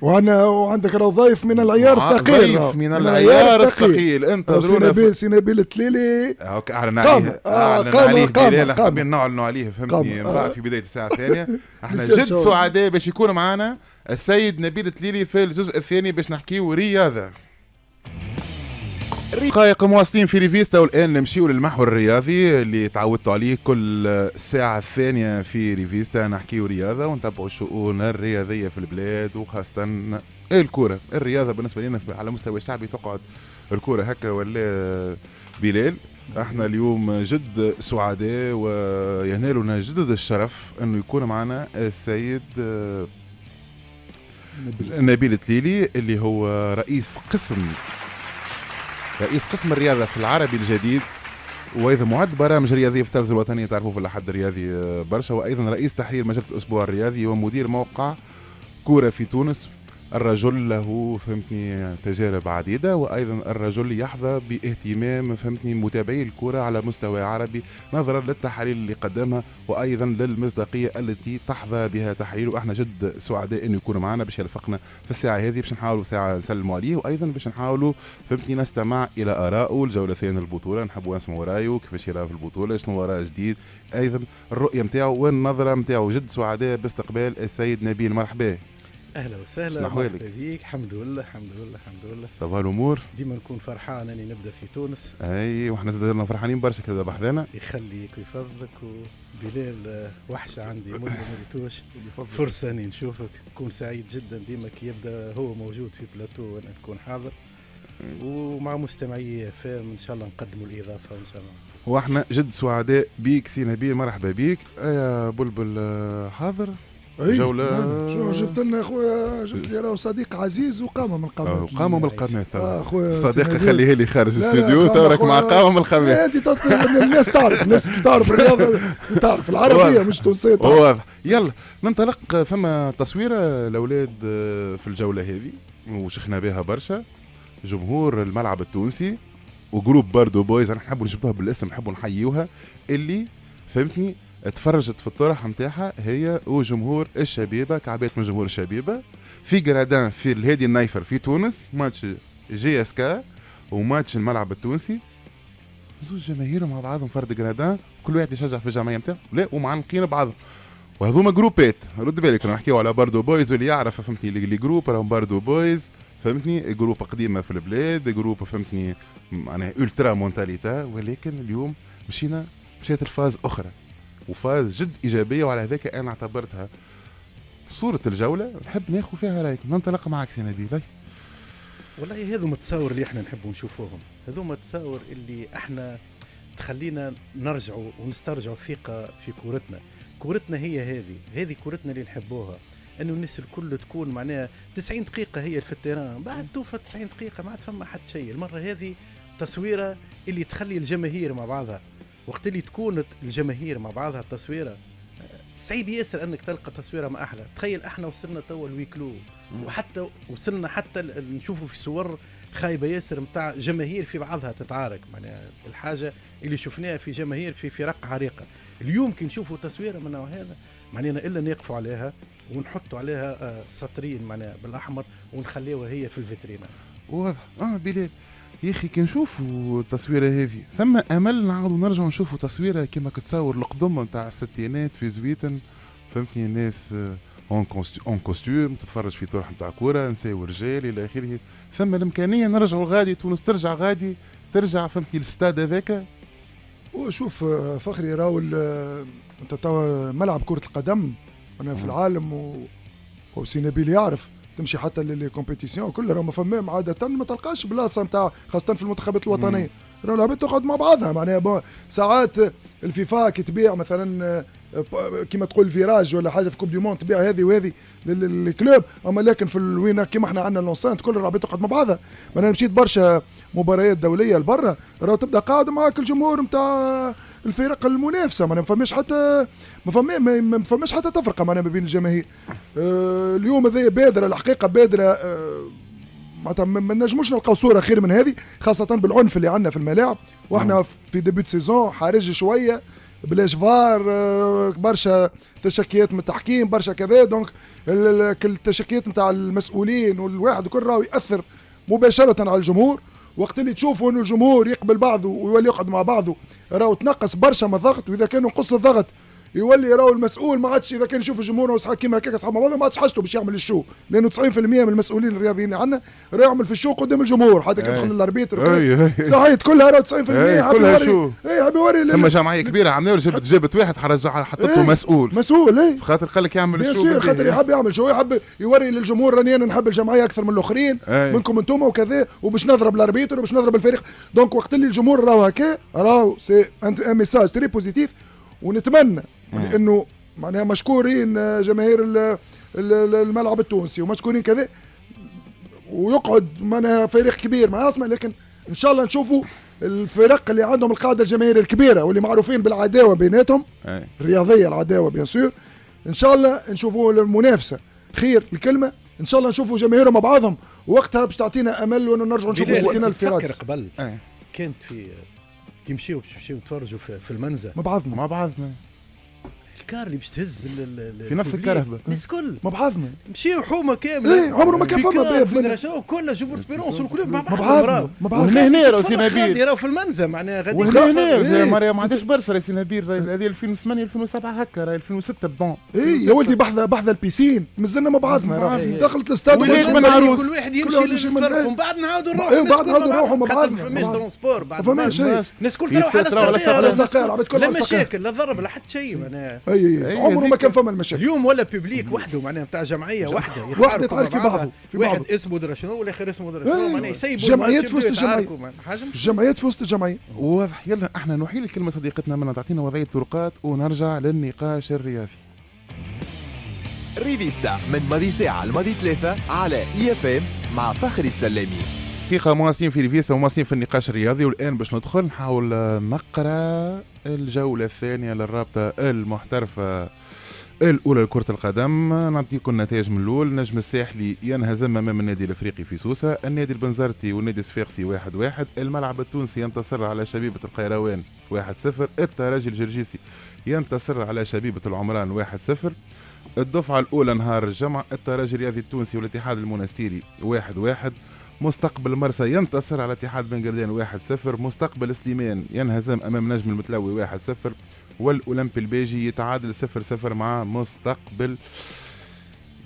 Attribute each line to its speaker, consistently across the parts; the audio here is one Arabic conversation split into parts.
Speaker 1: وعندك راه ضيف من العيار الثقيل،
Speaker 2: ضيف من العيار الثقيل. انتظرونا
Speaker 1: سي نبيل التليلي.
Speaker 2: اعلن عليه بلال، حابين نعلنوا عليه فهمتني من بعد في بدايه الساعه الثانيه. احنا جد سعداء باش يكون معنا السيد نبيل التليلي في الجزء الثاني باش نحكيو رياضه. دقائق مواصلين في ريفيستا، والان نمشيو للمحور الرياضي اللي تعودتوا عليه كل الساعه الثانيه في ريفيستا. نحكيو رياضه ونتبعوا الشؤون الرياضيه في البلاد، وخاصه الكره. الرياضه بالنسبه لنا على مستوى شعبي تقعد الكره هكا ولا بلال. احنا اليوم جد سعداء وينالنا جد الشرف انه يكون معنا السيد نبيل التليلي اللي هو رئيس قسم الرياضة في العربي الجديد، وأيضا معد برامج رياضية في التلفزة الوطنية، تعرفوه في الحد الرياضي برشا، وأيضا رئيس تحرير مجلة الأسبوع الرياضي ومدير موقع كورة في تونس. الرجل له فهمتني تجارب عديدة، وأيضا الرجل يحظى باهتمام فهمتني متابعي الكرة على مستوى عربي نظرا للتحاليل اللي قدمها، وأيضا للمصداقية التي تحظى بها تحاليل. وإحنا جد سعداء أنه يكون معنا باش يرافقنا في الساعة هذه، باش نحاولوا ساعة نسلموا عليه، وأيضا باش نحاولوا فهمتني نستمع إلى آرائه الجولة الثانية البطولة. نحبوا نسمعوا رأيه كيفاش يرى في البطولة، شنو وراه جديد، أيضا الرؤية نتاعو والنظرة نتاعو. جد سعداء باستقبال السيد نبيل. مرحبا.
Speaker 3: اهلا وسهلا، مرحبا بيك. الحمد لله الحمد لله الحمد لله.
Speaker 2: صباح الامور.
Speaker 3: ديما نكون فرحان اني نبدا في تونس.
Speaker 2: اي واحنا زدنا فرحانين برشا كذا بحذانا.
Speaker 3: يخليك ويفضلك. وبلال وحشه عندي مده ما ريتوش، فرصه اني نشوفك. نكون سعيد جدا ديما كي يبدا هو موجود في بلاتو وانا نكون حاضر، ومع مستمعي فام ان شاء الله نقدموا الاضافه ان شاء الله.
Speaker 2: واحنا جد سعداء بيك سي نبيل. مرحبا بيك. يا بلبل حاضر
Speaker 1: جولة. شو جبت لنا اخويا؟ جبت لي راهو صديق عزيز وقامه من القامات.
Speaker 2: قامه من القامات.
Speaker 1: اخويا
Speaker 2: الصديق خليه لي خارج الاستوديو، تراك مع قامه من القامات.
Speaker 1: انت الناس تعرف، الناس تعرف الرياضه، تعرف العربيه مش تونسيه.
Speaker 2: واضح. يلا ننطلق. فما تصويره الاولاد في الجوله هذه وشخنا بها برشا. جمهور الملعب التونسي وجروب باردو بويز، انا نحبوا نجبدوها بالاسم، نحبوا نحيوها، اللي فهمتني اتفرجت في الطرح نتاعها هي وجمهور الشبيبه، كعبات من جمهور الشبيبه في جرادان في الهادي النايفر في تونس، ماتش جي اس كا وماتش الملعب التونسي. زوج جماهير مع بعضهم فرد جرادان، كل واحد يشجع في الجمعيه نتاعو، لا ومعلقين بعضهم. وهذوما جروبات، رد بالك نحكيو على باردو بويز، واللي يعرف فهمتني اللي جروب راهم باردو بويز فهمتني جروب قديمه في البلاد، جروب فهمتني معناها الترا مونتاليتا. ولكن اليوم مشيت الفاز اخرى، وفاز جد ايجابيه، وعلى هذاك انا اعتبرتها صوره الجوله. نحب ناخذ فيها رايك. ننطلق معك سي نبيل.
Speaker 3: والله هذوما التصاور اللي احنا نحبوا نشوفوهم، هذوما التصاور اللي احنا تخلينا نرجعوا ونسترجعوا الثقه في كورتنا هي هذه كورتنا اللي نحبوها، انه الناس الكل تكون معناها 90 دقيقه هي في التيران، بعد توفى 90 دقيقه ما عاد فما حد شيء. المره هذه تصويره اللي تخلي الجماهير مع بعضها، وقت اللي تكون الجماهير مع بعضها التصويره صعيب ياسر انك تلقى تصويره ما احلى. تخيل احنا وصلنا توا الويكلو، وحتى وصلنا حتى نشوفوا في صور خايبه ياسر متاع جماهير في بعضها تتعارك، معناها الحاجه اللي شفناها في جماهير في فرق عريقه. اليوم كي نشوفوا تصويره من نوع هذا معناها الا نقفوا عليها ونحطوا عليها سطرين معناها بالاحمر ونخليوها هي في الفيترينا.
Speaker 2: واضح. بلال يا اخي كي نشوفوا التصويره هذه ثم امل نعاودوا نرجعوا نشوفوا تصويره كما كتصور القدم نتاع الستينات في زويتن، فهمتني الناس اون كوستيوم تتفرج في طرح نتاع كوره، نساء ورجال الى اخره. ثم الامكانيه نرجعوا غادي، تونس ترجع غادي، ترجع فهمتني الاستاد هذاك.
Speaker 1: وشوف فخري راهو انت توا ملعب كره القدم انا في العالم وسي نبيل يعرف، تمشي حتى للكومبيتيسيون كلها راهو فما عاده ما تلقاش بلاصه نتاع خاصه في المنتخبات الوطنيه، راهو لعبات تقعد مع بعضها معناها. ساعات الفيفا كي تبيع مثلا كيما تقول فيراج ولا حاجه في كوب دي مون تبيع هذه وهذه للكلوب، اما لكن في الوين كيما احنا عندنا لونسانت كل الرابط تقعد مع بعضها. انا مشيت برشا مباريات دوليه لبرا راهو تبدا قاعده معاك الجمهور نتاع الفرق المنافسه، ما فماش حتى ما فماش حتى تفرقه معناها ما بين الجماهير. اليوم هذه بادره الحقيقه بادره معناتها ما نجموش نلقاو صوره خير من هذه، خاصه بالعنف اللي عندنا في الملاعب، واحنا في ديبيوت سيزون حارج شويه بلاش فار، برشا تشكيات من التحكيم، برشا كذا. دونك التشكيات نتاع المسؤولين والواحد كل راهو ياثر مباشره على الجمهور. وقت اللي تشوفوا انه الجمهور يقبل بعضه ويولي يقعد مع بعضه راهو تنقص برشا من الضغط. واذا كان نقص الضغط يولي راهو المسؤول ما عادش، اذا كان يشوف الجمهور وصحاب كيما هكاك اصحاب مع بعضهم ما عادش حاجته باش يعمل الشو، لانه 90% من المسؤولين الرياضيين اللي عندنا راه يعمل في الشو قدام الجمهور. حتى كي يدخل الاربيتر صحيح كلها راه 90% حاب يوري. حاب يوري
Speaker 2: ثم جمعيه كبيره عملوا جابت واحد حطته مسؤول
Speaker 1: خاطر
Speaker 2: قال لك يعمل
Speaker 1: الشو، خاطر يحب يعمل شو، يحب يوري للجمهور راني انا نحب الجمعيه اكثر من الاخرين منكم انتم وكذا، وباش نضرب الاربيتر وباش نضرب الفريق. دونك وقت اللي الجمهور راهو هكا راهو سي ان ميساج تري بوزيتيف. ونتمنى انه معناها مشكورين جماهير الملعب التونسي ومشكورين كذا، ويقعد معناها فريق كبير مع اسمه، لكن ان شاء الله نشوفوا الفرق اللي عندهم القاعده الجماهيريه الكبيره واللي معروفين بالعداوه بيناتهم الرياضيه، العداوه بيان سور. ان شاء الله نشوفوا المنافسه خير الكلمه، ان شاء الله نشوفوا جماهيرهم مع بعضهم، وقتها باش تعطينا امل وانه نرجعوا نشوفوا 60,000 في رادس.
Speaker 3: قبل كانت في تمشيو تفرجوا في المنزه
Speaker 1: مع بعضنا
Speaker 3: الكار اللي باش تهز
Speaker 2: في نفس الكرهبه
Speaker 3: الناس كل
Speaker 1: مع بعضنا
Speaker 3: مشيو حومه كامله.
Speaker 1: عمره ما كان فما
Speaker 3: فيدراسيون كلها جمهور سبيرونس والكل مع
Speaker 1: بعضنا
Speaker 2: وهنا راه سي نبيل
Speaker 3: راهو في المنزه معناها غادي
Speaker 2: وهنا ما عندهاش برشا سي نبيل. هذه 2008 2007 هكا، راهي 2006 بون.
Speaker 1: يا ولدي بحذا البيسين مازلنا مع بعضنا. دخلت الاستاد
Speaker 3: كل واحد يمشي للفرق ومن بعد نعاودوا نروحوا
Speaker 1: مع بعضنا.
Speaker 3: فماش ترونسبور بعد
Speaker 1: فماش
Speaker 3: الناس كل تروح على الساقيه لا مشاكل لا ضرب لا حتى شيء معناها.
Speaker 1: عمره ما كان فما المشاكل.
Speaker 3: اليوم ولا بيبليك وحده معناها نتاع جمعيه واحده
Speaker 1: يتعارك في بعضه.
Speaker 3: واحد اسمه درا شنو والاخر اسمه درا شنو معناها يسيبوا
Speaker 1: جمعيات في وسط الجمعيه. جمعيات في وسط الجمعيه.
Speaker 2: واضح. يلا احنا نحيل الكلمه صديقتنا منى تعطينا وضعيه طرقات ونرجع للنقاش الرياضي.
Speaker 4: ريفيستا من ماضي ساعة لماضي 3 على EFM مع فخري السلامي.
Speaker 2: دقيقة مواصلين في ريفيستا ومواصلين في النقاش الرياضي، والآن باش ندخل نحاول نقرأ الجولة الثانية للرابطة المحترفة الأولى لكرة القدم. نعطيكم النتائج من الأول. نجم الساحلي ينهزم أمام النادي الأفريقي في سوسة، النادي البنزرتي والنادي الصفاقسي 1-1، الملعب التونسي ينتصر على شبيبة القيروان 1-0، الترجي الجرجيسي ينتصر على شبيبة العمران 1-0. الدفعة الأولى نهار الجمعة الترجي الرياضي التونسي والاتحاد المنستيري 1-1، مستقبل مرسى ينتصر على اتحاد بن قردان 1-0، مستقبل سليمان ينهزم أمام نجم المتلوي 1-0، والأولمبي البيجي يتعادل 0-0 مع مستقبل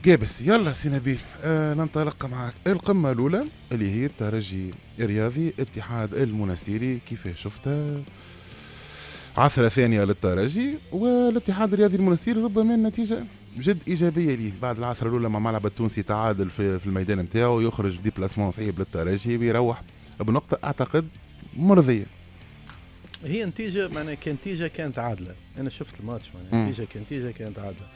Speaker 2: قابس. يلا سي نبيل ننطلق معك. القمة الأولى اللي هي الترجي الرياضي اتحاد المنستيري، كيف شفتها؟ عثرة ثانية للترجي، والاتحاد الرياضي المنستيري ربما النتيجة جد إيجابية ليه بعد العثرة الأولى مع ملعب التونسي تعادل في الميدان نتاعو، يخرج ديبلاسمون صعيب للترجي بيروح بنقطة أعتقد مرضية.
Speaker 3: هي نتيجة معناها كانت عادلة. أنا شفت الماتش معناها نتيجة كانت عادلة.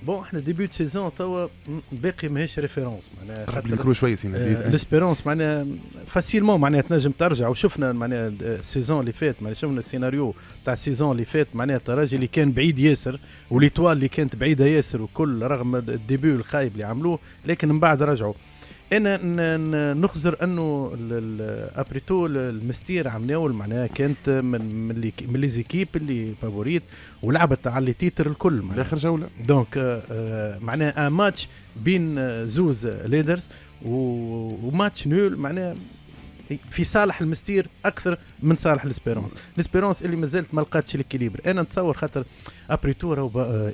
Speaker 3: بون احنا ديبيوت سيزون توا باقي ماهيش ريفيرونس معناها
Speaker 2: خاطر شويه سي نبيل
Speaker 3: ليسبيرونس معناها فاسيلمون معناها تنجم ترجع. وشفنا معناها السيزون اللي فات معناها شفنا السيناريو تاع السيزون اللي فات معناها الترجي اللي كان بعيد ياسر وليتوال اللي كانت بعيده ياسر وكل رغم الديبيو الخايب اللي عملوه لكن من بعد رجعوا. انا نخزر انه ابريتو المستير عمناول معناها كانت من لي زيكيب اللي فابوريت ولعبت على لي تيتر الكل
Speaker 2: معناها اخر جوله.
Speaker 3: دونك معناها ماتش بين زوز ليدرز وماتش نول معناها في صالح المستير اكثر من صالح الاسبيرونس اللي مازالت ما لقاتش الكيليبر. انا نتصور خاطر ابريتو راهو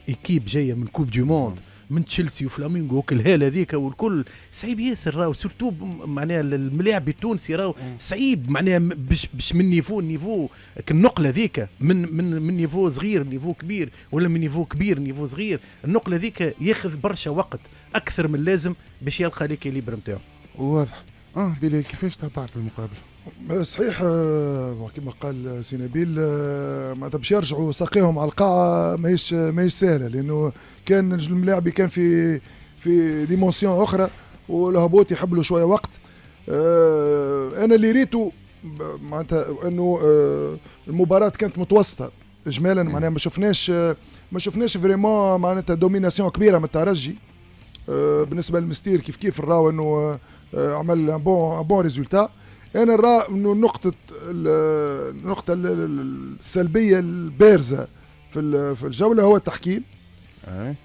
Speaker 3: ايكيب جايه من كوب دو موند من تشيلسي وفلامينغو وكل هذيك والكل صعيب ياسر راهو سورتو معناها الملاعب التونسي راهو صعيب معناها باش من نيفو النقله ذيك من نيفو صغير نيفو كبير ولا من نيفو كبير نيفو صغير. النقله ذيك ياخذ برشا وقت اكثر من لازم باش يلقى ليكيليبر نتاعو.
Speaker 2: واضح. بلال كيفاش تابعت المقابله؟
Speaker 1: صحيح كما قال سي نبيل معناتها باش يرجعوا ساقيهم على القاعه ماهيش سهله لانه كان الملاعبي كان في ديمونسيون اخرى والهبوط يحب له شويه وقت. انا اللي ريته معناتها انه المباراه كانت متوسطه اجمالا معناها ما شفناش فريمون معناتها دوميناسيون كبيره من الترجي. بالنسبه للمستير كيف نراو انه عمل بون ريزولتا. انا نرى انه النقطه السلبيه البارزه في الجوله هو التحكيم.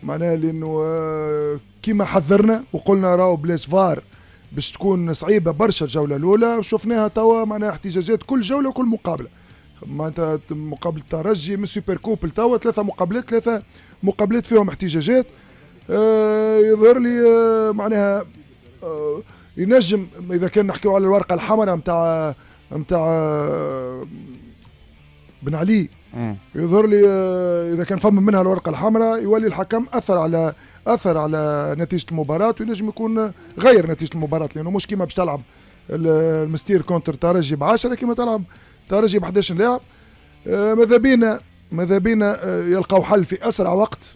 Speaker 1: معناها لانه كيما حذرنا وقلنا راهو بلاش فار باش تكون صعيبه برشا الجوله الاولى، شفناها توا معناها احتجاجات كل جوله وكل مقابله. معناتها مقابله الترجي من سوبر كوب توا 3 مقابلات فيهم احتجاجات. يظهر لي معناها ينجم اذا كان نحكيو على الورقه الحمراء نتاع بن علي، يظهر لي اذا كان فم منها الورقه الحمراء يولي الحكم اثر على نتيجه المباراه، وينجم يكون غير نتيجه المباراه، لانه مش كيما باش تلعب المستير كونتر ترجي ب10 كيما تلعب ترجي ب11 لاعب. ماذا بينا يلقاو حل في اسرع وقت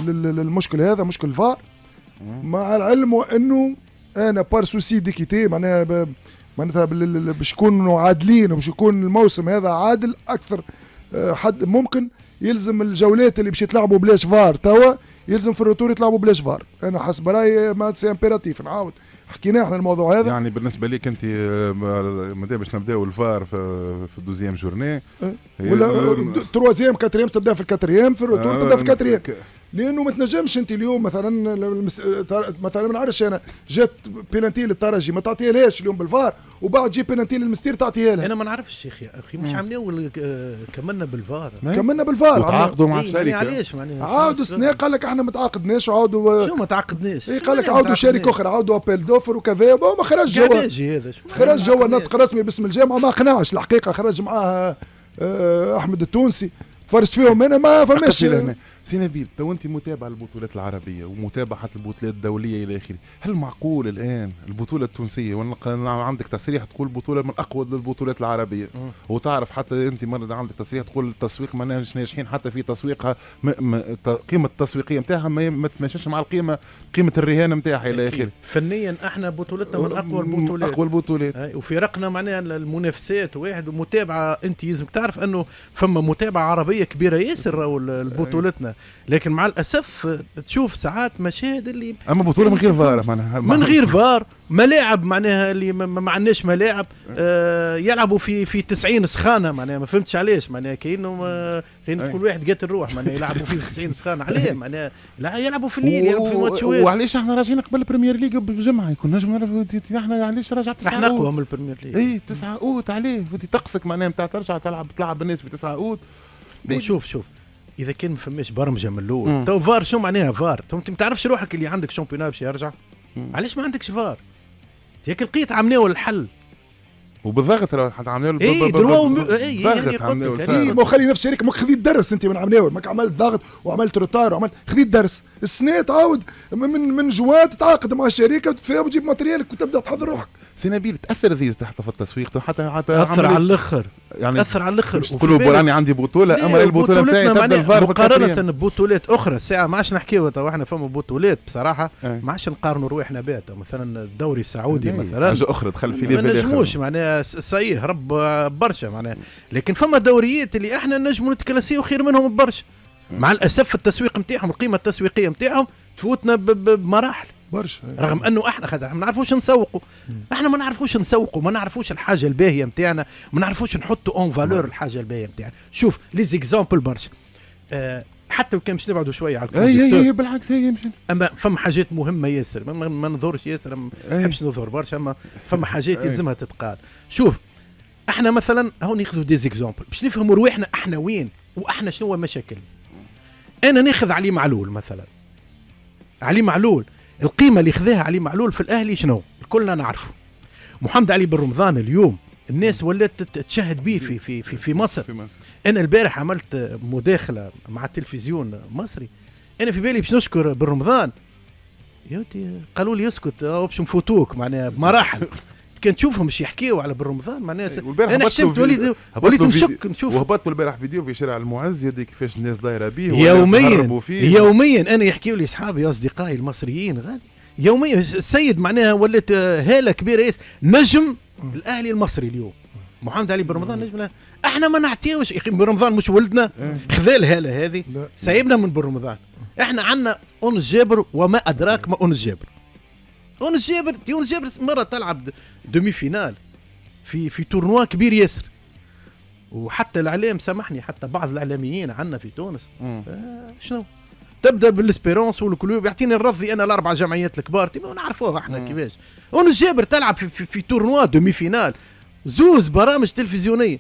Speaker 1: للمشكل هذا، مشكل الفار، مع العلم وانه انا بار سوسي ديكيتي معناها باش يكونوا عادلين وباش يكون الموسم هذا عادل اكثر حد ممكن. يلزم الجولات اللي باش يتلعبوا بلاش فار توا يلزم في الروتور يتلعبوا بلاش فار. انا حسب رايي ما سي امبيراتيف. نعاود حكينا احنا الموضوع هذا.
Speaker 2: يعني بالنسبه ليك انت ماذا باش نبداو الفار في الدوزيام جورني
Speaker 1: ولا تروازيام كاتريام تبدا في الكاتريام، في الروتور تبدا في الكاتريام، لانه ما تنجمش انت اليوم مثلا ما نعرفش انا جات بينالتي للترجي ما تعطيها لهاش اليوم بالفار وبعد جي بينالتي للمستير تعطيها لها.
Speaker 3: انا ما نعرفش يا اخي مش عاملين كملنا بالفار
Speaker 2: وتعاقدوا مع الشركه.
Speaker 3: علاش معناها
Speaker 1: عاودوا السنه قال لك احنا ما تعاقدناش وعاودوا
Speaker 3: شو ما تعاقدناش
Speaker 1: قال لك عاودوا شركه اخرى عاودوا ابيل دوفر وكذا ما خرج جوا نطق رسمي باسم الجامعه ما قنعش الحقيقه. خرج معاه احمد التونسي تفرجت فيهم انا ما فماش.
Speaker 2: سي نبيل تو انت متابع البطولات العربيه ومتابعه حتى البطولات الدوليه الى اخره، هل معقول الان البطوله التونسيه عندك تصريح تقول بطوله من اقوى البطولات العربيه وتعرف حتى انت مره عندك تصريح تقول التسويق ما ناجحين حتى في تسويقها قيمه التسويقيه نتاعها ما تمشيش مع قيمه الرهان نتاعها الى اخره.
Speaker 3: فنيا احنا بطولتنا من اقوى البطولات وفي رقنا معناها المنافسات واحد ومتابعه. انت لازمك تعرف انه فما متابعه عربيه كبيره ياسر بطولتنا، لكن مع الاسف تشوف ساعات مشاهد اللي
Speaker 2: اما بطوله من غير فار معناها
Speaker 3: من غير فار ملاعب معناها اللي ما عندناش ملاعب يلعبوا في 90 سخانه معناها ما فهمتش علاش معناها كاينهم كل واحد قاتل روح معناها يلعبوا فيه في 90 سخانه عليه معناها لا يلعبوا في الليل يلعبوا في ماتشات.
Speaker 2: وعلاش احنا راجعين قبل البريمير ليج بجمعه يكون نجم احنا علاش رجع 9
Speaker 3: احنا اقوى من البريمير ليج.
Speaker 2: اي 9 اوت عليه طقسك معناها نتاع ترجع تلعب بالناس في 9 اوت.
Speaker 3: شوف اذا كان ما فماش برمجه من الاول تو فار شو معناها فار؟ انت ما تعرفش روحك اللي عندك شامبيونات باش يرجع علاش ما عندكش فار؟ هيك لقيت عملوا الحل
Speaker 2: وبالضغط راه حتى عملوا
Speaker 1: ما خلي نفس الشركه ما خذيت درس انت من عملوا ماك عملت ضغط وعملت روتار وعملت خذيت درس السنه تعاود من جوات تتعاقد مع الشركه وتفهم وتجيب ماتريالك وتبدا تحضر روحك.
Speaker 2: سي نبيل تاثر ذي تحت في التسويق حتى
Speaker 3: اثر على الاخر يعني اثر على الاخر
Speaker 2: كل راني عندي بطوله اما البطوله نتاعي تبدا الفار
Speaker 3: مقارنه ببطولات اخرى ساعه ما عادش نحكيو تو احنا فما بطولات بصراحه ما عادش نقارنوا روحنا بها مثلا الدوري السعودي مثلا
Speaker 2: حاجه اخرى دخل في ليفل
Speaker 3: ما نجموش معناها صحيح رب برشا معناها، لكن فما دوريات اللي احنا نجموا نتكلاسيو خير منهم برشا. مع الاسف التسويق نتاعهم القيمه التسويقيه نتاعهم تفوتنا بمراحل برشا، رغم انه احنا خاطر ما نعرفوش نسوقوا. احنا ما نعرفوش نسوقوا، ما نعرفوش الحاجه الباهيه نتاعنا، ما نعرفوش نحطوا اون فالور الحاجه الباهيه نتاعنا. شوف لي زيكزامبل برشا حتى وكان باش نبعدوا شويه على
Speaker 2: اي بالعكس هي يمشي.
Speaker 3: اما فما حاجات مهمه ياسر ما نظهرش ياسر، ما نحبش نظهر برشا، اما فما حاجات يلزمها تتقال. شوف احنا مثلا هو ناخذوا دي زيكزامبل باش نفهموا رواحنا احنا وين واحنا شنو هو مشاكل. انا ناخذ علي معلول مثلا، علي معلول القيمه اللي خذاها علي معلول في الاهلي شنو كلنا نعرفه. محمد علي بن رمضان اليوم الناس ولات تشهد به في مصر. انا البارح عملت مداخله مع التلفزيون المصري، انا في بالي باش نشكر بن رمضان، يوتي قالوا لي اسكت باش نفوتوك معناها بمراحل. كان تشوفهم مش يحكيوا على بن رمضان معناها انا حشمت وليد نشك نشوف.
Speaker 2: وهبطوا البارح فيديو في شارع المعز يدي كيفاش الناس دايره به
Speaker 3: يوميا انا يحكيوا لي اصحابي اصدقائي المصريين غادي يوميا السيد معناها ولات هاله كبيره ياس نجم الاهلي المصري اليوم محمد علي بن رمضان نجم. احنا ما نعطيوش يا اخي بن رمضان مش ولدنا خذا الهاله هذه سايبنا من بن رمضان. احنا عندنا أنس جابر وما ادراك ما أنس جابر. أنس جابر مرة تلعب دومي فينال في تورنوا كبير ياسر، وحتى الاعلام سامحني، حتى بعض الاعلاميين عندنا في تونس شنو تبدا بالاسبيرونس والكلوب يعطيني الرضي انا الاربع جمعيات الكبار ما نعرفوها احنا كيفاش. ونس جابر تلعب في تورنوا دومي فينال، زوز برامج تلفزيونيه،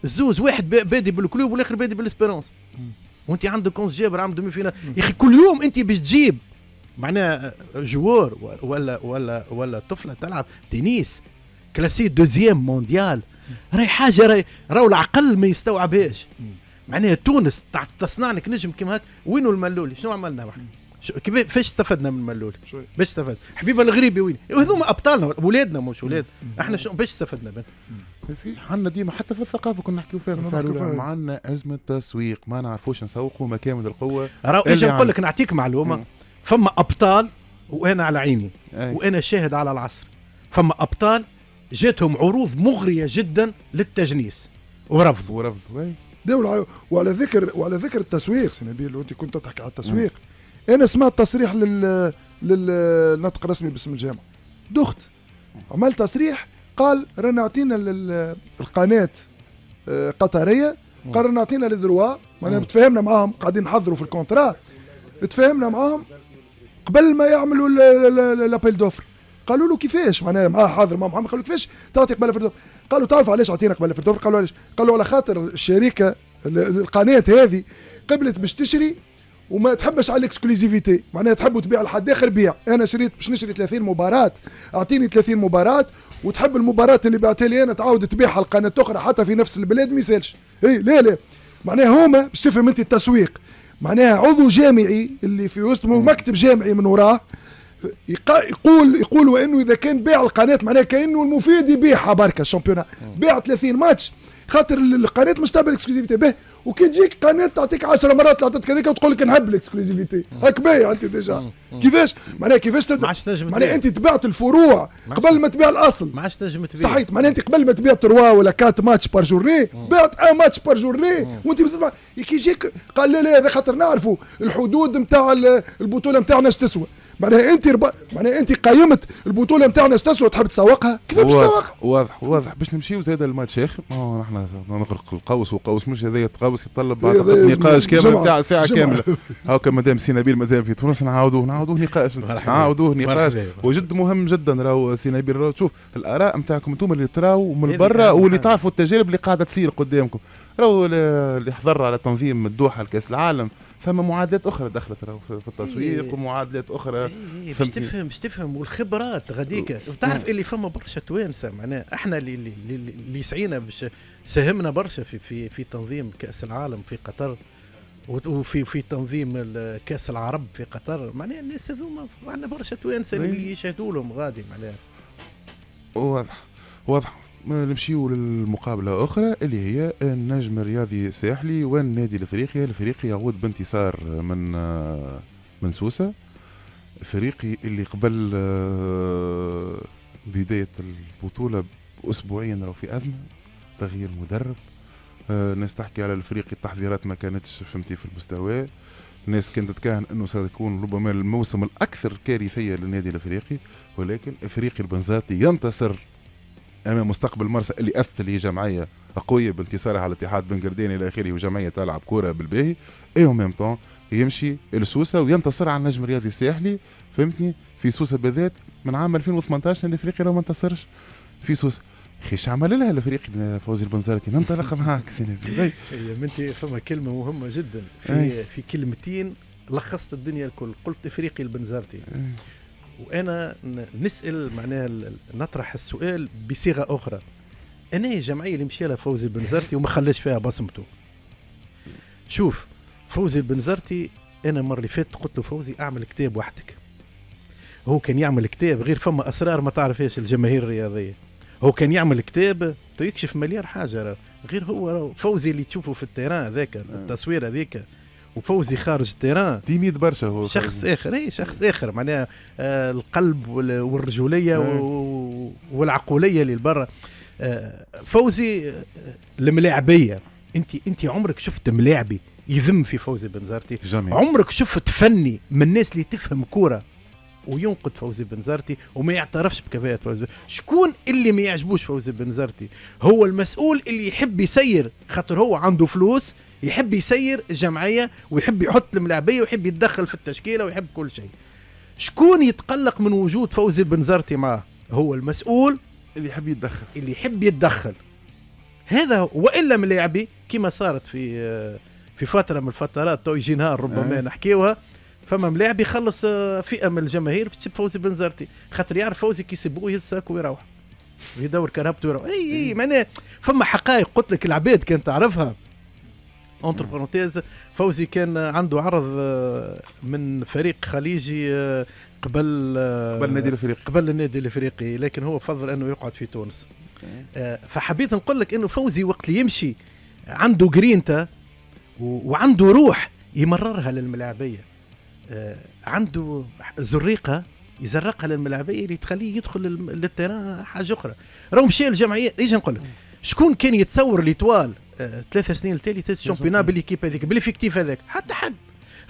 Speaker 3: الزوز واحد بادي بالكلوب والاخر بادي بالاسبيرونس، وانت عندك كونس جابر عام دومي فينال. يا اخي كل يوم انت باش تجيب معناها جوار ولا طفله تلعب تنس كلاسي دوزيام مونديال، راهي حاجه راهو العقل ما يستوعبهاش. معناها تونس تصنع لك نجم كيما هاك. وينو الملولي؟ شنو عملنا احنا؟ كيفاش استفدنا من الملولي؟ باش استفدنا حبيبه الغريبي وين؟ وهذوما ابطالنا ولادنا مش ولاد احنا. شنو باش استفدنا بهم؟
Speaker 2: عندنا ديما حتى في الثقافه كنا نحكيو فيها ما عندنا ازمه تسويق، ما نعرفوش نسوقوا مكامن القوه.
Speaker 3: راهو اجي نقول لك نعطيك معلومه، فما ابطال وانا على عيني وانا شاهد على العصر، فما ابطال جاتهم عروض مغريه جدا للتجنيس ورفضوا.
Speaker 1: وعلى ذكر التسويق سي نبيل، وانت كنت تحكي على التسويق، انا سمعت تصريح للنطق الرسمي باسم الجامعه، دخت عمل تصريح قال رانا عطينا القناه قطريه، قال رانا عطينا للدروا، معناها تفاهمنا معاهم، قاعدين نحضروا في الكونترا، تفاهمنا معاهم قبل ما يعملوا لابيل دوفر. قالوا له كيفاش معناها معاه حاضر مع محمد، قالوا كيفاش تعطي قبل الفردوفر؟ قالوا تعرف علاش عطينا قبل الفردوفر؟ قالوا علاش؟ قالوا على خاطر الشركه القناه هذه قبلت باش تشري وما تحبش على الاكسكلوزيفيتي، معناها تحبوا تبيع لحد اخر بيع. انا شريت باش نشري 30 مباراه، اعطيني 30 مباراه، وتحب المباراه اللي بعتها لي انا تعاود تبيعها لقناه اخرى حتى في نفس البلاد ما يسالش. اي لا معناها هما باش تفهم انت التسويق، معناها عضو جامعي اللي في وسط مكتب جامعي من وراه يقول وانه اذا كان بيع القناه معناها كانه المفيد يبيعها بركه الشامبيونات، بيع 30 ماتش خاطر القناه مش تابع الاكسكلوزيفيتي به، وكي تجيك قناه تعطيك 10 مرات عطتك هذيك وتقول لك نحب الاكسكلوزيفيتي، هاك بايع انت ديجا. كيفاش معناها كيفاش تبدا؟ معناها انت تبعت الفروع قبل ما تبيع الاصل،
Speaker 3: ما عادش تنجم تبيع.
Speaker 1: صحيح، معناها انت قبل ما تبيع 3 ولا 4 ماتش بار جورني بعت 1 ماتش بار جورني، وانت بزاف كي يجيك قال لا هذا خاطر نعرفوا الحدود نتاع البطوله نتاعنا اش تسوى. معناها انت قيمت البطوله نتاعنا اش تسوى، تحب تسوقها كيف باش تسوقها؟
Speaker 2: واضح باش نمشيو زاد الماتش اخر. احنا نغرق القوس وقوس مش هذايا القوس يتطلب بعد نقاش كامل نتاع ساعه كامله. هاكا مادام سي نبيل مازال في تونس نعاودوه نقاش وجد مهم جدا. راهو سي نبيل شوف الاراء نتاعكم انتم اللي تراو من برا واللي تعرفوا التجارب اللي قاعده تصير قدامكم. راهو اللي حضر على تنظيم الدوحه لكاس العالم ثم معادلات اخرى دخلت في التسويق ومعادلات اخرى
Speaker 3: باش تفهم والخبرات غاديك. وتعرف اللي فما برشا توانسه معناها احنا اللي سعينا باش ساهمنا برشا في تنظيم كاس العالم في قطر وفي تنظيم كاس العرب في قطر. معناها الناس هذوما عندنا برشا توانسه اللي يشهدوا لهم غادي. معناها
Speaker 2: واضح. نمشيو للمقابلة أخرى اللي هي النجم الرياضي الساحلي والنادي الأفريقي يعود بانتصار من سوسة. الفريقي اللي قبل بداية البطولة بأسبوعين راهو في أزمة، تغيير مدرب، الناس تحكي على الفريق التحضيرات ما كانتش فهمتي في المستوى، الناس كانت تتكهن أنه سيكون ربما الموسم الأكثر كارثية للنادي الأفريقي، ولكن الفريق البنزرتي ينتصر امام مستقبل مرسى اللي اثبت لي جمعيه قويه بانتصارها على الاتحاد بن قردين الى اخره، وجمعيه تلعب كره بالباهي اي او ميم طون يمشي لسوسه وينتصر على النجم الرياضي الساحلي. فهمتني في سوسه بالذات من عام 2018 الافريقي لو ما انتصرش في سوسه. اخي اش عمل لها الفريق فوزي البنزرتي؟ ننطلق معاك سيدي.
Speaker 3: هي منتي فما كلمه مهمه جدا في كلمتين لخصت الدنيا الكل. قلت افريقي البنزرتي وانا نسال معناها نطرح السؤال بصيغه اخرى. انا هي الجمعيه اللي مشي لها فوزي البنزرتي وما خلاش فيها بصمته. شوف فوزي البنزرتي انا مره اللي فاتت قلت له فوزي اعمل كتاب وحدك. هو كان يعمل كتاب غير فما اسرار ما تعرفهاش الجماهير الرياضيه. هو كان يعمل كتاب يكشف مليار حاجه غير هو فوزي اللي تشوفه في التيران هذاك التصوير هذيك، وفوزي خارج التيران
Speaker 2: تيميد برشا. هو
Speaker 3: شخص اخر شخص اخر معناها القلب والرجوليه والعقوليه اللي برا. فوزي الملاعبيه. انت عمرك شفت ملاعبي يذم في فوزي بنزرتي؟ عمرك شفت فني من الناس اللي تفهم كوره وينقد فوزي بنزرتي وما يعترفش بكفاءة فوزي. شكون اللي ما يعجبوش فوزي بنزرتي؟ هو المسؤول اللي يحب يسير، خاطر هو عنده فلوس يحب يسير الجمعية ويحب يحط الملاعبية ويحب يتدخل في التشكيلة ويحب كل شيء. شكون يتقلق من وجود فوزي بنزرتي معه؟ هو المسؤول
Speaker 2: اللي يحب يتدخل.
Speaker 3: هذا هو. والا من لاعبي كما صارت في فتره من الفترات، تو يجي نهار ربما نحكيوها، فما ملاعب يخلص فئه من الجماهير بتسب فوزي بنزرتي، خاطر يعرف فوزي كي يسبوه يهز ساكو ويروح ويدور كرهبته ويروح. اي معناها فما حقائق قلت لك العباد كانت تعرفها. اونتر بارونتيز، فوزي كان عنده عرض من فريق خليجي قبل النادي الافريقي، لكن هو فضل انه يقعد في تونس. فحبيت نقول لك انه فوزي وقت اللي يمشي عنده جرينتا وعنده روح يمررها للملاعبيه، عنده زريقه يزرقها للملاعبيه اللي تخليه يدخل للتيران. حاجه اخرى راهو مشى الجمعيات. ايش نقول لك، شكون كان يتصور ليتوال 3 سنين التالي الشامبيونا بالليكيب هذيك بالافكتيف هذاك؟ حتى حد.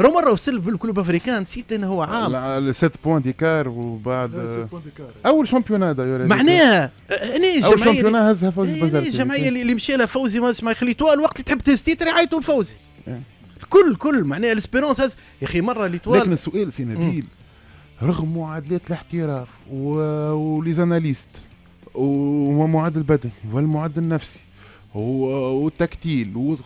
Speaker 3: راهو مره وصل بالكلوب افريكان نسيت انه هو عام
Speaker 2: 7 بوان ديكار، وبعد اول شامبيونا دايور
Speaker 3: معناها انا
Speaker 2: اول شامبيونا هزها فوزي بنزرتي.
Speaker 3: الجمعيه اللي مشى لها فوزي ما يخلي توال وقت اللي تحب تستيتري عيطوا لفوزي. كل معناها الاسبيرونس يا اخي مره ليتوال.
Speaker 2: لكن السؤال سي نبيل، رغم معادلات الاحتراف وليزاناليست ومعدل البدني والمعدل النفسي والتكتيل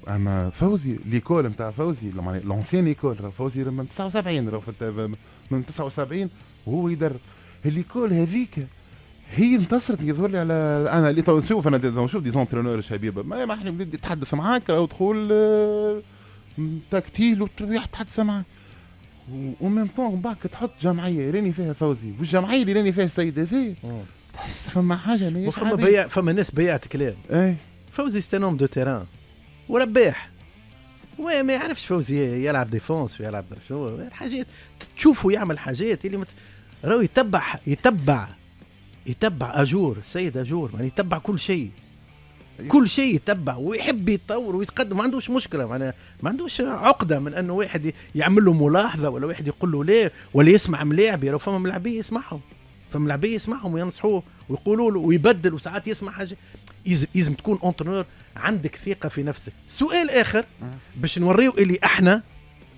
Speaker 2: اما فوزي ليكول نتاع فوزي لونسيان ايكول فوزي من 79 من 79 وهو يدرب الليكول هذيك. هي انتصرت يظهر لي على انا اللي نشوف نشوف دي زونترينور شبيبه ما احنا بدي يتحدث معاك او دخول تكتيل ويتحدث معاك ومن طون بعد تحط جمعيه راني فيها فوزي والجمعيه اللي راني فيها السيد هذا تحس فما حاجه ماهيش عاديه.
Speaker 3: فما ناس بيعت كلام.
Speaker 2: فوزي
Speaker 3: ستانوم دو تيران ورباح وما يعرفش فوزي يلعب ديفونس ويلعب شنو الحاجات تشوفه يعمل حاجات اللي راهو يتبع اجور السيد اجور، يعني يتبع كل شيء كل شيء يتبع ويحب يتطور ويتقدم، ما عندوش مشكله معناها ما عندوش عقده من انه واحد يعمل له ملاحظه ولا واحد يقول له ليه ولا يسمع ملاعبي. لو فما ملاعبيه يسمعهم، فما ملاعبيه يسمعهم وينصحوه ويقولوا له ويبدل، وساعات يسمع حاجه. لازم تكون انترنور عندك ثقه في نفسك. سؤال اخر باش نوريو اللي احنا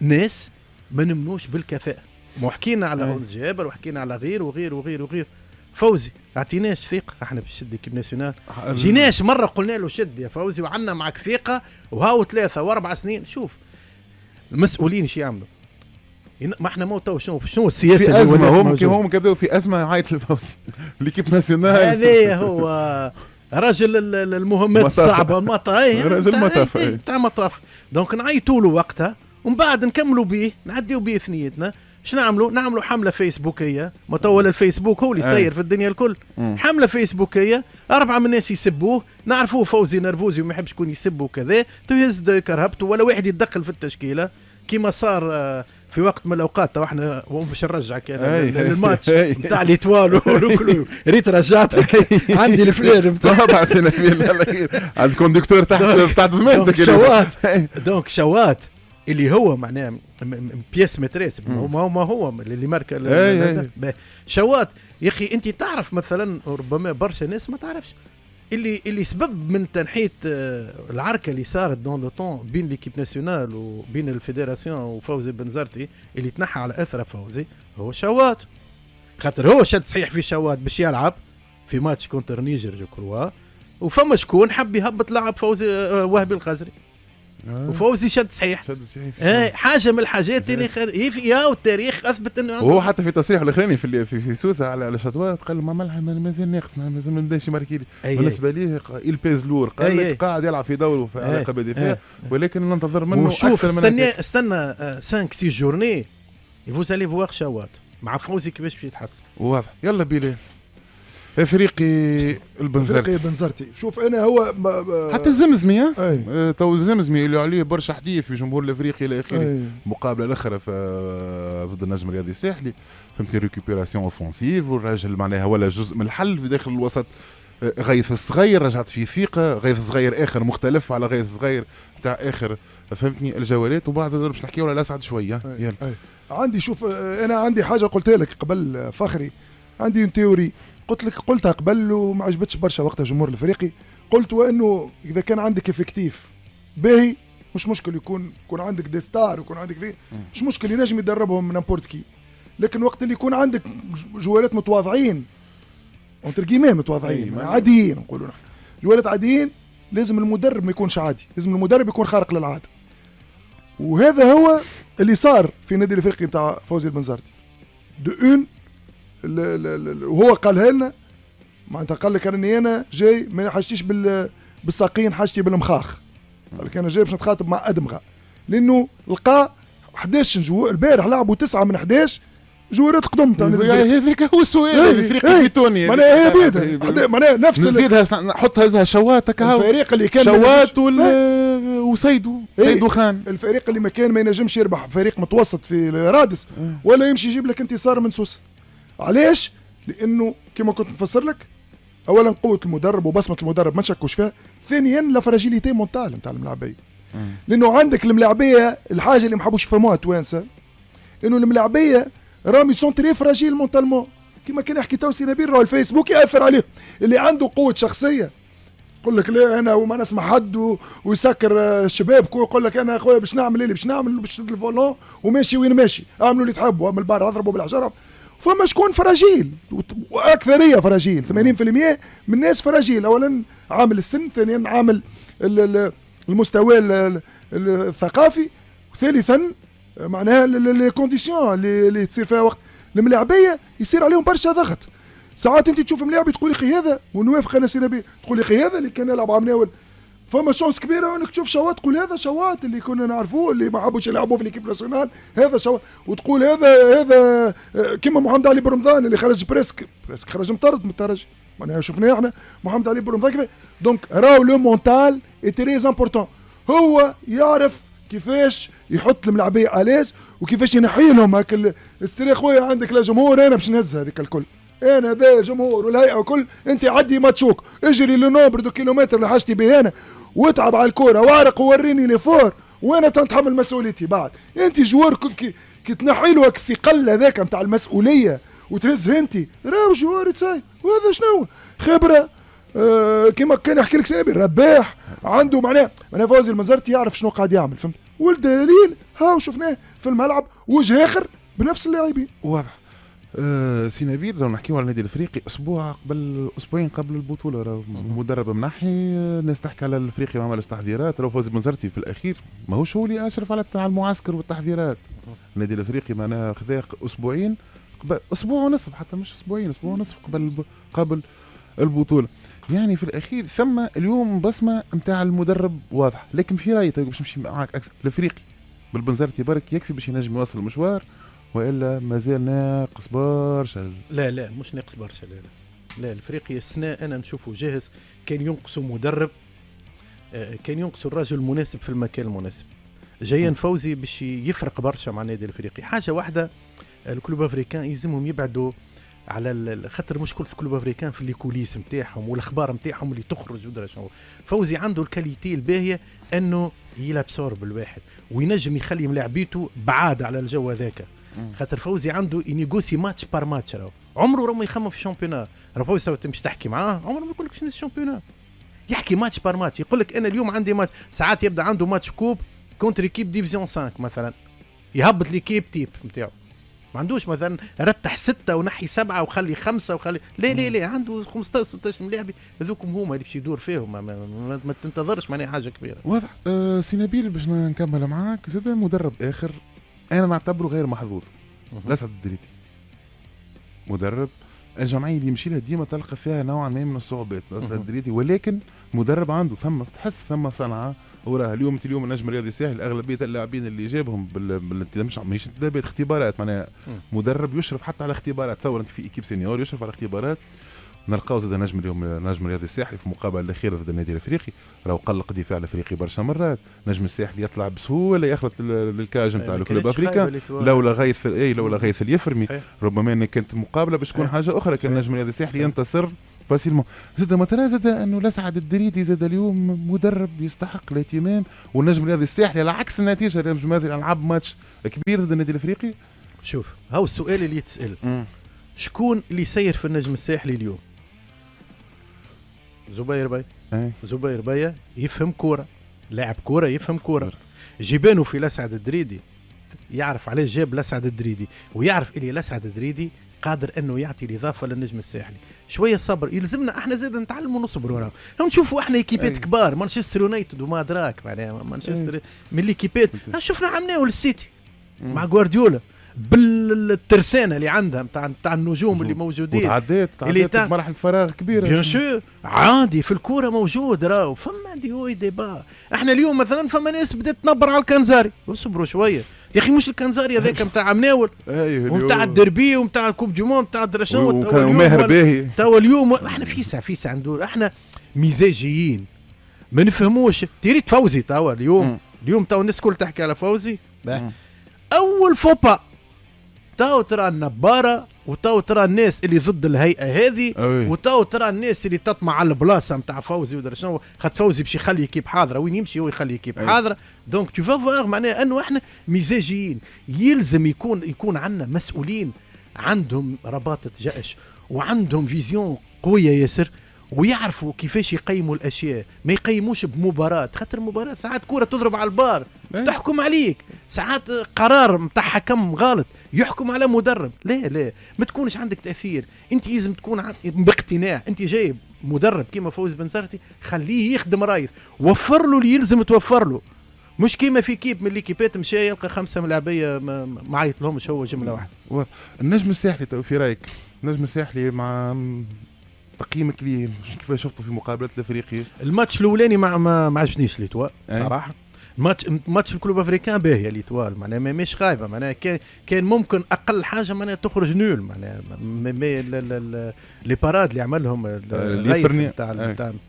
Speaker 3: ناس ما نمنوش بالكفاءه، مو حكينا على هول جابر وحكينا على غير وغير وغير وغير. فوزي اعطيناش ثقه احنا باش نشد كيب ناسيونال، جيناش مره قلنا له شد يا فوزي وعنا معك ثقه وهاو 3 و4 سنين. شوف المسؤولين ايش يعملوا، ما احنا مو تو شنو السياسه
Speaker 2: اللي هم كيبداو في ازمه عيط للفوزي ليكيب ناسيونال.
Speaker 3: هذا هو رجل المهمات الصعبه
Speaker 2: رجل مطاف
Speaker 3: تاع مطاف. دونك نعيطوا له وقتها ومن بعد نكملوا به نعديو به ثنيتنا. شنو نعملوا حمله فيسبوكيه، مطول الفيسبوك هو اللي يسير في الدنيا الكل. حمله فيسبوكيه 4 من الناس يسبوه، نعرفوه فوزي نرفوزي وما يحبش يكون يسب وكذا، تهز كرهبته ولا واحد يتدخل في التشكيله كما صار في وقت من الاوقات. تو احنا باش نرجعك للماتش نتاع ليتوال وكله ريت رجعتك عندي الفلان نتاع
Speaker 2: 4 سنين على الكوندكتور تحت ضمانتك.
Speaker 3: دونك شوات اللي هو معناه بياس متريس ما هو اللي ماركه شوات. يا اخي انت تعرف مثلا ربما برشا ناس ما تعرفش اللي سبب من تنحية العركه اللي صارت دون لو طون بين ليكيب ناسيونال وبين الفيدراسيون وفوزي بنزرتي اللي تنحى على اثر فوزي هو شوات. خاطر هو شد صحيح في شوات باش يلعب في ماتش كونتر نيجر جو كروا، وفما شكون حب يهبط لعب فوزي وهبي الخزري وفوزي شد صحيح. حاجه من الحاجات اللي يا والتاريخ اثبت انه
Speaker 2: هو حتى في تصريح الاخراني في سوسه على شطوات قال ما مازال ناقص مازال ما بداش يماركي لي. بالنسبه ليه البيز لور قال لك قاعد يلعب في دوره في علاقه بدفاع ولكن ننتظر منه
Speaker 3: اكثر من استنى 5 6 جورني فوز الي فواغ شوات مع فوزي كيفاش باش يتحسن.
Speaker 2: واضح. يلا بلال افريقي
Speaker 1: البنزرتي شوف انا هو
Speaker 2: حتى الزمزمي تو الزمزمي اللي عليه برشا حديث في جمهور الافريقي الى اخره. مقابله الاخرى ضد النجم الرياضي الساحلي فهمتي ريكوبيراسيون اوفونسيف والراجل معناها ولا جزء من الحل في داخل الوسط. غيث الصغير رجعت فيه ثقه، غيث صغير اخر مختلف على غيث صغير تاع اخر فهمتني الجولات. وبعد باش نحكيو على الاسعد شويه. يلا
Speaker 1: عندي شوف انا عندي حاجه قلتها لك قبل فخري، عندي تيوري قلتها قبل وما عجبتش برشا وقتها الجمهور الافريقي. قلت وانه اذا كان عندك افكتيف باهي مش مشكل يكون عندك دي ستار ويكون عندك فيه مش مشكل ينجم يدربهم نامبورت كي، لكن وقت اللي يكون عندك جوالات متواضعين وترجيمه متواضعين عاديين نقولوا نحن جوالات عاديين، لازم المدرب ما يكونش عادي، لازم المدرب يكون خارق للعاده. وهذا هو اللي صار في النادي الافريقي نتاع فوزي البنزرتي دو اون. وهو قالها لنا معناتها قال لك اني انا جاي ما حاجتيش بالساقين، حاجتي بالمخاخ. قال لك انا جاي باش نتخاطب مع ادمغه، لانه لقى 11 جوار البارح لعبوا 9 من 11 جوارات قدم تاع
Speaker 2: هذاك هو السؤال الافريقي في توني
Speaker 1: معناها هي بيدها معناها نفس
Speaker 2: نزيدها نحطها لها شوات هكا
Speaker 1: الفريق اللي كان
Speaker 2: شوات وسيدو سيدو خان،
Speaker 1: الفريق اللي ما كان ما ينجمش يربح فريق متوسط في رادس ولا يمشي يجيب لك انتصار من سوسه. علاش؟ لانه كما كنت نفسر لك، اولا قوه المدرب وبصمه المدرب ما نشكوش فيها، ثانيا لا فراجيليتي مونتال نتاع الملاعبيه. لانه عندك الملاعبيه الحاجه اللي ما حبوش يفهموها توانسه انه الملاعبيه راهم يسون تري فراجيل مونتالمون، كما كان يحكي توسي نبيل راهو الفيسبوك ياثر عليهم. اللي عنده قوه شخصيه يقول لك لا انا وما نسمع حد ويسكر الشباب يقول لك انا اخويا باش نعمل اللي باش نعمل باش نشد الفولون وماشي وين ماشي، اعملوا اللي تحبوا من البار اضربوا بالحجر. فما شكون فراجيل واكثريه فراجيل، 80% من الناس فراجيل. اولا عامل السن، ثانيا عامل المستوى الثقافي، ثالثا معناها الكونديسيون اللي تصير فيها وقت الملاعبيه يصير عليهم برشا ضغط. ساعات انت تشوف ملاعب تقول لي اخي هذا ونوافق انا سي نبيل، تقول لي اخي هذا اللي كان يلعب عمناول، فما شانس كبيره انك تشوف شوات تقول هذا شوات اللي كنا نعرفوه اللي ما حبوش يلعبوا في ليكيب ناسيونال هذا شوات، وتقول هذا كيما محمد علي برمضان اللي خرج بريسك خرج مطرد من الترجي، معناها شفناه احنا محمد علي برمضان كيف. دونك راهو لو مونتال اي تري امبورطون، هو يعرف كيفاش يحط الملاعبيه اليز وكيفاش ينحي لهم هاك استري. خويا عندك لا جمهور انا باش نهز هذيك الكل، انا ذا الجمهور والهيئه وكل، انت عدي ماتشوك اجري لنومبر دو كيلومتر اللي حاجتي به انا واتعب على الكوره واعرق ووريني لي فور وانا تنتحمل مسؤوليتي. بعد انت جوار كي تنحي له الثقل هذاك نتاع المسؤوليه وتهز انت راهو جوار تساي، وهذا شنو خبره كما كان يحكي لك سنبي رباح عنده معناه فوزي المزرتي يعرف شنو قاعد يعمل، فهمت؟ والدليل هاو شفناه في الملعب وجه اخر بنفس اللاعبين
Speaker 2: واضح. سي نبيل لو نحكيو على النادي الافريقي اسبوعين قبل البطوله راه مدرب منحي، الناس تحكي على الافريقي ما عملش تحضيرات، راه فوزي بنزرتي في الاخير ماهوش هو اللي اشرف على المعسكر والتحضيرات. النادي الافريقي معناها خذا اسبوعين قبل، اسبوع ونصف حتى مش اسبوعين، اسبوع ونصف قبل البطوله. يعني في الاخير ثم اليوم بصمه نتاع المدرب واضحه، لكن في رايي باش نمشي معاك اكثر، الافريقي بالبنزرتي برك يكفي باش ينجم يوصل المشوار والا مازال ناقص برشا؟
Speaker 3: لا مش ناقص برشا، لا الافريقي السنه انا نشوفه جاهز. كان ينقصه مدرب، كان ينقصه الرجل المناسب في المكان المناسب. جايا فوزي باش يفرق برشا مع النادي الافريقي. حاجه واحده الكلوب افريكان يلزمهم يبعدوا على خاطر مشكله الكلوب افريكان في الكوليس نتاعهم والاخبار نتاعهم اللي تخرج ودرا شنو. فوزي عنده الكاليتي الباهيه انه يلابسور بالواحد وينجم يخلي ملاعبيته بعاد على الجو هذاك. خاطر فوزي عنده ينيغوسي ماتش بار ماتش، عمره ما يخمم في الشامبيونات. فوزي تمشي تحكي معاه عمره ما يقول لك شنو الشامبيونات، يحكي ماتش بار ماتش. يقول لك انا اليوم عندي ماتش، ساعات يبدا عنده ماتش كوب كونتر ايكيب ديفيزيون 5 مثلا، يهبط ليكيب تيب نتاعو، ما عندوش مثلا رتح 6 ونحي 7 وخلي 5 وخلي لا عنده 15 16 ملاعب هذوكم هما اللي باش يدور فيهم. ما تنتظرش معناها حاجه كبيره.
Speaker 2: واضح. سي نبيل باش نكمل معاك زاد مدرب اخر انا نعتبره غير محظوظ، الاسعد الدريتي. مدرب الجمعيه اللي يمشي لها ديما تلقى فيها نوعا ما من الصعوبات الاسعد الدريتي، ولكن مدرب عنده تحس ثم صنعه. وراه اليوم النجم الرياضي الساحلي اغلبيه اللاعبين اللي جابهم مش انتدابات اختبارات، معناها مدرب يشرف حتى على اختبارات. تصور انت في ايكيب سينيور يشرف على اختبارات. نلقاو زاد نجم اليوم نجم الرياضي الساحلي في المقابله الاخيره ضد النادي الافريقي راهو قلق الدفاع الافريقي برشا مرات. نجم الساحلي يطلع بسهوله يخلط للكاج نتاع الكلوب افريقيا لولا غيث اليفرمي ربما ان كانت المقابله باش تكون حاجه اخرى. كان نجم الرياضي الساحلي ينتصر فاسيلمون. زاد مثلا زاد انه الاسعد الدريدي زاد اليوم مدرب يستحق الاهتمام، والنجم الرياضي الساحلي على عكس النتيجه اليوم مثلا لعب ماتش كبير ضد النادي الافريقي
Speaker 3: شوف هاو السؤال اللي يتسأل، شكون اللي يسير في النجم الساحلي اليوم؟ زبير باي. زبير باي يفهم كورة، لاعب كورة يفهم كورة. جيبانه في الأسعد الدريدي يعرف عليه جاب الأسعد الدريدي، ويعرف اللي الأسعد الدريدي قادر انه يعطي الاضافه للنجم الساحلي. شويه صبر يلزمنا احنا زاد نتعلموا نصبروا راهو نشوفوا احنا ايكيبات كبار، مانشستر يونايتد وما ادراك معناها مانشستر من الايكيبات شفنا عملناه للسيتي مع جوارديولا بالترسانه اللي عندها نتاع النجوم اللي موجودين
Speaker 2: وتعديت مراحل فراغ كبيره
Speaker 3: بيان سور. عادي في الكوره موجود راهو فما دي هو ديبا. احنا اليوم مثلا فما ناس بدات تنبر على الكنزاري، اصبروا شويه يا اخي، مش الكنزاري هذاك نتاع مناول ومتاع الدربي ومتاع الكوب دي مون نتاع درشو
Speaker 2: وماهر باهي
Speaker 3: توا اليوم احنا في ساعه ندور احنا مزاجيين ما نفهموش. تريد فوزي توا اليوم توا الناس الكل تحكي على فوزي اول فوبا تاو ترى النبارة، وتاو ترى الناس اللي ضد الهيئة هذه، وتاو ترى الناس اللي تطمع على البلاصة نتاع فوزي ودرا شنو، خاطر فوزي باش يخلي كيب حاضرة وين يمشي هو يخلي كيب حاضرة. دونك تو فافوار معناها انه احنا مزاجيين، يلزم يكون عندنا مسؤولين عندهم رباطة جأش وعندهم فيزيون قوية ياسر، ويعرفوا كيفاش يقيموا الاشياء، ما يقيموش بمباراة، خاطر المباراة ساعات كورة تضرب على البار تحكم عليك، ساعات قرار متاع حكم غلط يحكم على مدرب. لا ما تكونش عندك تأثير، انت لازم تكون باقتناع. انت جايب مدرب كيما فوز بن سارتي خليه يخدم رايث، وفر له اللي يلزم توفر له، مش كيما في كيب من الكيبات مشى يلقى 5 ملاعبيه ما عيط لهمش هو جمله واحده.
Speaker 2: النجم الساحلي في رايك النجم الساحلي مع تقييمك ليه كيفاش شفته في مقابلات الافريقيه؟
Speaker 3: الماتش الاولاني ما عجبنيش ليتوا صراحه. ماتش الكلوب افريكان باهيه ليتوال معناها مش خايبه، معناها كان ممكن اقل حاجه معناها تخرج نول، معناها لي باراد اللي عملهم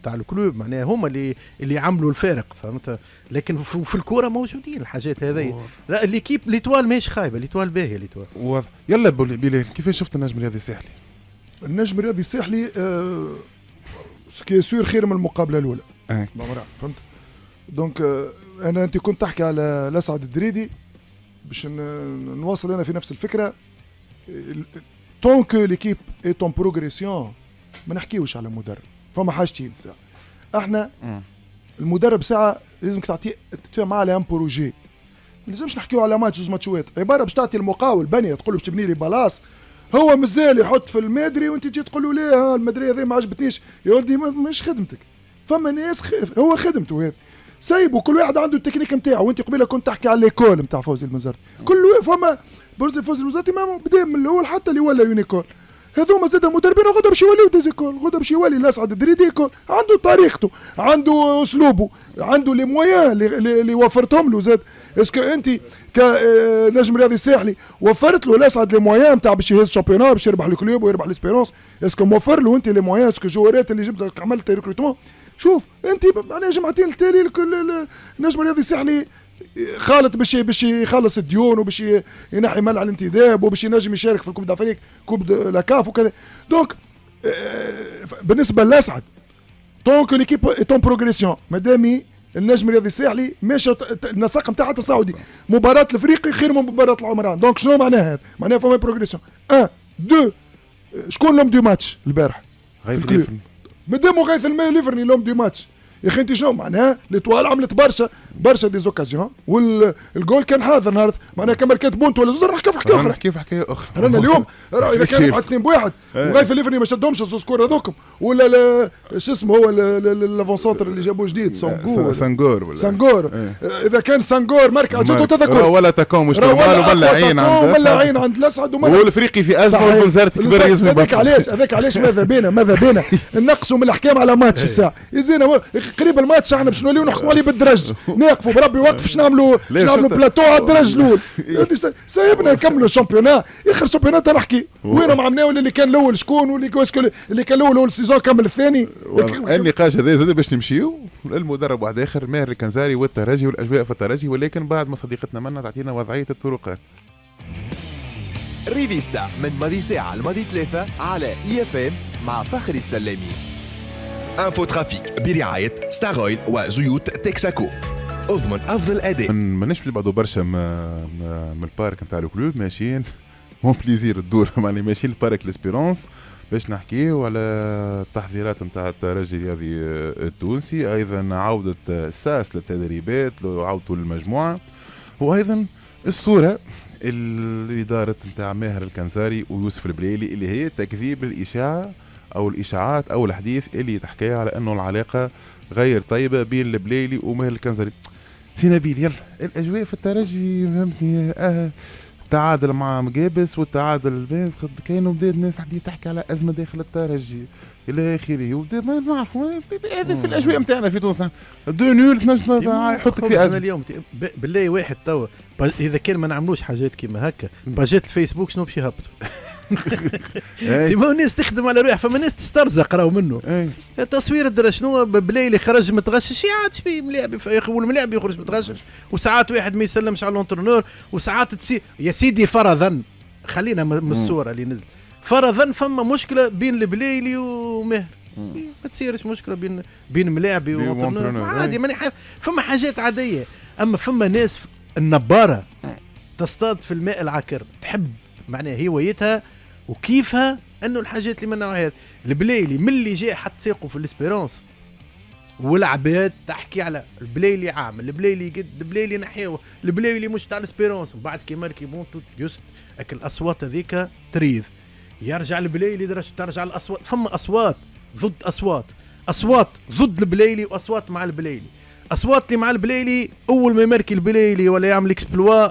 Speaker 3: تاع الكلوب معناها هما اللي عملوا الفارق، فهمت. لكن في الكوره موجودين الحاجات هذه. لا ليكيب ليتوال مش خايبه، ليتوال باهيه ليتوال.
Speaker 2: يلا بلال كيفاش شفت النجم الرياضي الساحلي؟
Speaker 1: النجم الرياضي الساحلي كي سور خير من المقابله الاولى فهمت. دونك انت كنت تحكي على الاسعد الدريدي باش نواصل انا في نفس الفكره. طون كو ليكيب اي طون بروغريسيون ما نحكيوش على المدرب، فما حاجتين ساعه احنا المدرب ساعه لازمك تعطيه تتفاهم معاه على ان بروجي، ما لازمش نحكيو على ماتش زوج ماتشوات عباره باش تعطي المقاول بنيه تقول له باش تبني لي بلاص، هو مازال يحط في المدري وانت تجي تقول له ليه المدري هذه ما عجبتنيش يا ولدي مش خدمتك. فما ناس هو خدمته هذا سايبه، كل واحد عنده التكنيك نتاعه. وانت قبيله كنت تحكي على ليكول نتاع فوزي المزارتي، كل فما برز فوزي المزارتي ما بدا من الاول حتى اللي ولا يونيكول، هذوما زاد مدربين غدا باش يوليو ديزيكول، غدا باش يولي الاسعد الدريدي يكون عنده طريقته، عنده اسلوبه، عنده لي مويان اللي وفرتهم له. زاد اسكو انت كنجم رياضي ساحلي وفرت له الاسعد لي مويان نتاع باش يهز شامبيونات باش يربح الكلوب ويربح ليسبيرونس؟ اسكو موفر له انت لي مويان؟ اسكو جوارات اللي جبت عملت ريكروتمون؟ شوف انت معناها جمعتين التالي النجم الرياضي الساحلي خالط باش يخلص الديون وباش ينحي منع الانتداب وباش ينجم يشارك في الكوب دافريك كوب لاكاف وكذا. دونك بالنسبه للاسعد طونك ليكيب ايتون بروغريسيون مادامي النجم الرياضي الساحلي ماشي النسق نتاعها تصاعدي، مباراه الافريقي خير من مباراه العمران. دونك شنو معناها هذا؟ معناها فما بروغريسيون. 1 2 شكون لوم دو ماتش البارح؟ مادام غيث الماء ليفرني لوم دو ماتش يا اخي. انت شنو معناها؟ ليتوال عملت برشا دي زوكازيون والجول كان حاضر نهار معناها كما كانت بونت ولا زوز نحكي في حكايه اخرى. رانا اليوم اذا كان 2-1 وغيث الليفرني ما شدهمش الزوز كور هذوكم ولا شو اسمه هو لافون سونتر اللي جابوه جديد سانغور اذا كان سانغور ماركا جاتو تذكر
Speaker 2: ولا تكون مش
Speaker 1: ملاعين عند الاسعد
Speaker 2: والافريقي في ازمه والبنزرت كبير يزمي.
Speaker 1: هذاك علاش ماذا بينا نقصوا من الاحكام على ماتش الساعه يزينا قريب الماتش احنا باش نوليو نحكموا عليه بالدرج ناقفوا بربي وقف باش نعملوا بلاتو على الدرج الاول. سايبنا نكملوا الشامبيونات اخر الشامبيونات نحكي وين عملناه اللي كان الاول شكون واللي كان الاول السيزون كمل الثاني.
Speaker 2: النقاش هذا زاد باش نمشيو للمدرب واحد اخر ماهر الكنزاري والترجي والاجواء في الترجي، ولكن بعد ما صديقتنا منى تعطينا وضعيه الطرقات.
Speaker 4: ريفيستا من ماضي ساعه لماضي 3 على اي اف ام مع فخري السلامي. انفو ترافيك برعايه ستارويل وزيوت تكساكو، اضمن افضل اداء.
Speaker 2: ما نمشي بعضو برشا من البارك نتاع الكلوب ماشيين مون بليزير الدور معني ماشي لبارك ليسبيرونس باش نحكيو على التحضيرات نتاع الترجي الرياضي التونسي، ايضا عوده ساس للتدريبات وعودته للمجموعه، وايضا الصوره اللي دارت نتاع ماهر الكنزاري ويوسف البليلي اللي هي تكذيب الاشاعه او الاشاعات او الحديث اللي تحكي على انه العلاقه غير طيبه بين البليلي وماهر الكنزاري. سي نبيل يلا الاجواء في الترجي فهمتني تعادل مع مقابس والتعادل كاين وبدات الناس تحكي على ازمه داخل الترجي الى اخره، وبدا ما نعرفوا هذا في الاجواء نتاعنا في تونس دو نول تنجم يحطك في ازمه.
Speaker 3: اليوم بالله واحد توا اذا كان ما نعملوش حاجات كيما هكا باجات الفيسبوك شنو باش يهبطوا؟ ديما الناس تخدم على روحها، فما ناس تسترزق راهو منه. التصوير درا شنو بليلي خرج متغشش يعاد في ملاعب والملاعب يخرج متغشش، وساعات واحد ما يسلمش على الانترنور، وساعات تسي يا سيدي فرضا خلينا من الصوره اللي نزل فرضا فما مشكله بين البليلي ومهر، ما تصيرش مشكله بين ملاعبي وانترنور عادي، ماني فما حاجات عاديه. اما فما ناس النباره تصطاد في الماء العكر، تحب معناها هوايتها وكيفها انه الحاجات اللي من نوع هذا. البليلي من اللي جاء حط ساقه في الاسبيرونس والعباد تحكي على البليلي عامل، البليلي قد، البليلي نحيوه، البليلي مش تاع الاسبيرونس، وبعد كي ماركي بونتو يست اكل الاصوات هذيك تريذ يرجع البليلي ترجع الاصوات. فما اصوات ضد اصوات ضد البليلي واصوات مع البليلي. اصوات اللي مع البليلي اول ما يماركي البليلي ولا يعمل اكسبلوا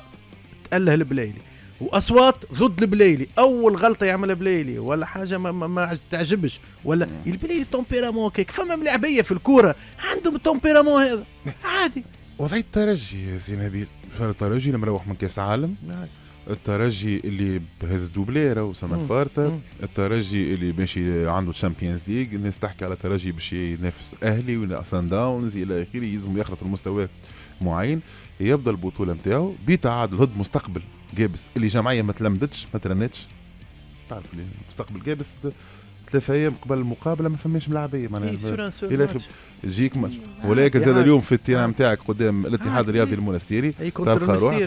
Speaker 3: تأله البليلي، واصوات ضد البليلي اول غلطه يعملها بليلي ولا حاجه ما تعجبش ولا البليلي تومبيرامون كيك. فما ملاعبيه في الكوره عندهم التومبيرامون هذا عادي.
Speaker 2: وضعيه الترجي يا سي نبيل، الترجي لما روح من كاس عالم، الترجي اللي بهز دوبليره وسما بارتا، الترجي اللي ماشي عنده تشامبيونز ليج، الناس تحكي على الترجي باش ينافس اهلي ولا سان داونز الى اخره، يلزم يخلط المستوى معين. يبدا البطوله نتاعو بتعادل ضد مستقبل جابس اللي جمعيه ما تلمدتش ما ترنتش، تعرف اللي مستقبل جابس 3 ايام قبل المقابله ما فماش ملاعبيه معناها يجيك ماتش، ولكن زاد اليوم في التيران نتاعك قدام الاتحاد الرياضي المنستيري
Speaker 3: تلقى روحك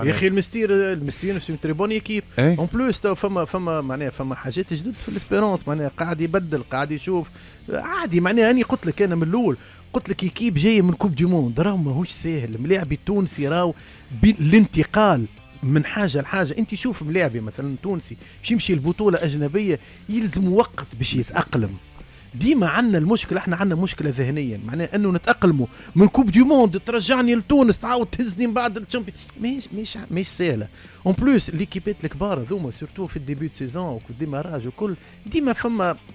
Speaker 3: يا اخي المستير في تريبون ايكيب اون بلوس. تو فما معناها فما حاجات جدد في الاسبيرونس، معناها قاعد يبدل قاعد يشوف عادي. معناها اني قلت لك انا من الاول قلت لك ايكيب جاي من كوب دي موند، راهو ماهوش ساهل. ملاعبي التونسي راهو الانتقال من حاجه لحاجه. انت شوف ملاعبي مثلا تونسي باش يمشي البطوله اجنبيه يلزم وقت باش يتاقلم. ديما عندنا المشكله، احنا عندنا مشكله ذهنيا، معناه انه نتاقلموا من كوب دي موند ترجعني لتونس تعاود تهزني من بعد الشامبيون، مش سهله. اون بلوس ليكيبات الكبار هذوما سورتو في الديبيوت سيزون والديماراج وكل ديما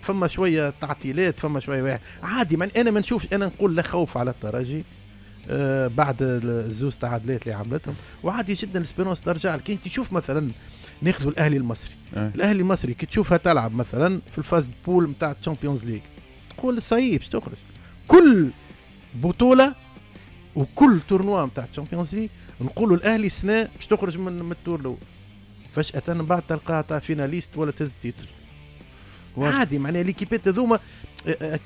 Speaker 3: فما شويه تعطيلات، فما شويه واحد عادي. انا ما نشوفش، انا نقول لا خوف على الترجي بعد الزوز تعادلات اللي عملتهم، وعادي جدا الاسبيرونس ترجع. كي تشوف مثلا ناخذوا الاهلي المصري، الاهلي المصري كي تشوفها تلعب مثلا في الفاز بول نتاع الشامبيونز ليج تقول صعيب باش تخرج. كل بطوله وكل تورنوا نتاع الشامبيونز ليج نقولوا الاهلي السنه باش تخرج من التور الاول، فجاه من بعد تلقاها تاع فيناليست ولا تهز تيتر عادي. معناها ليكيبات هذوما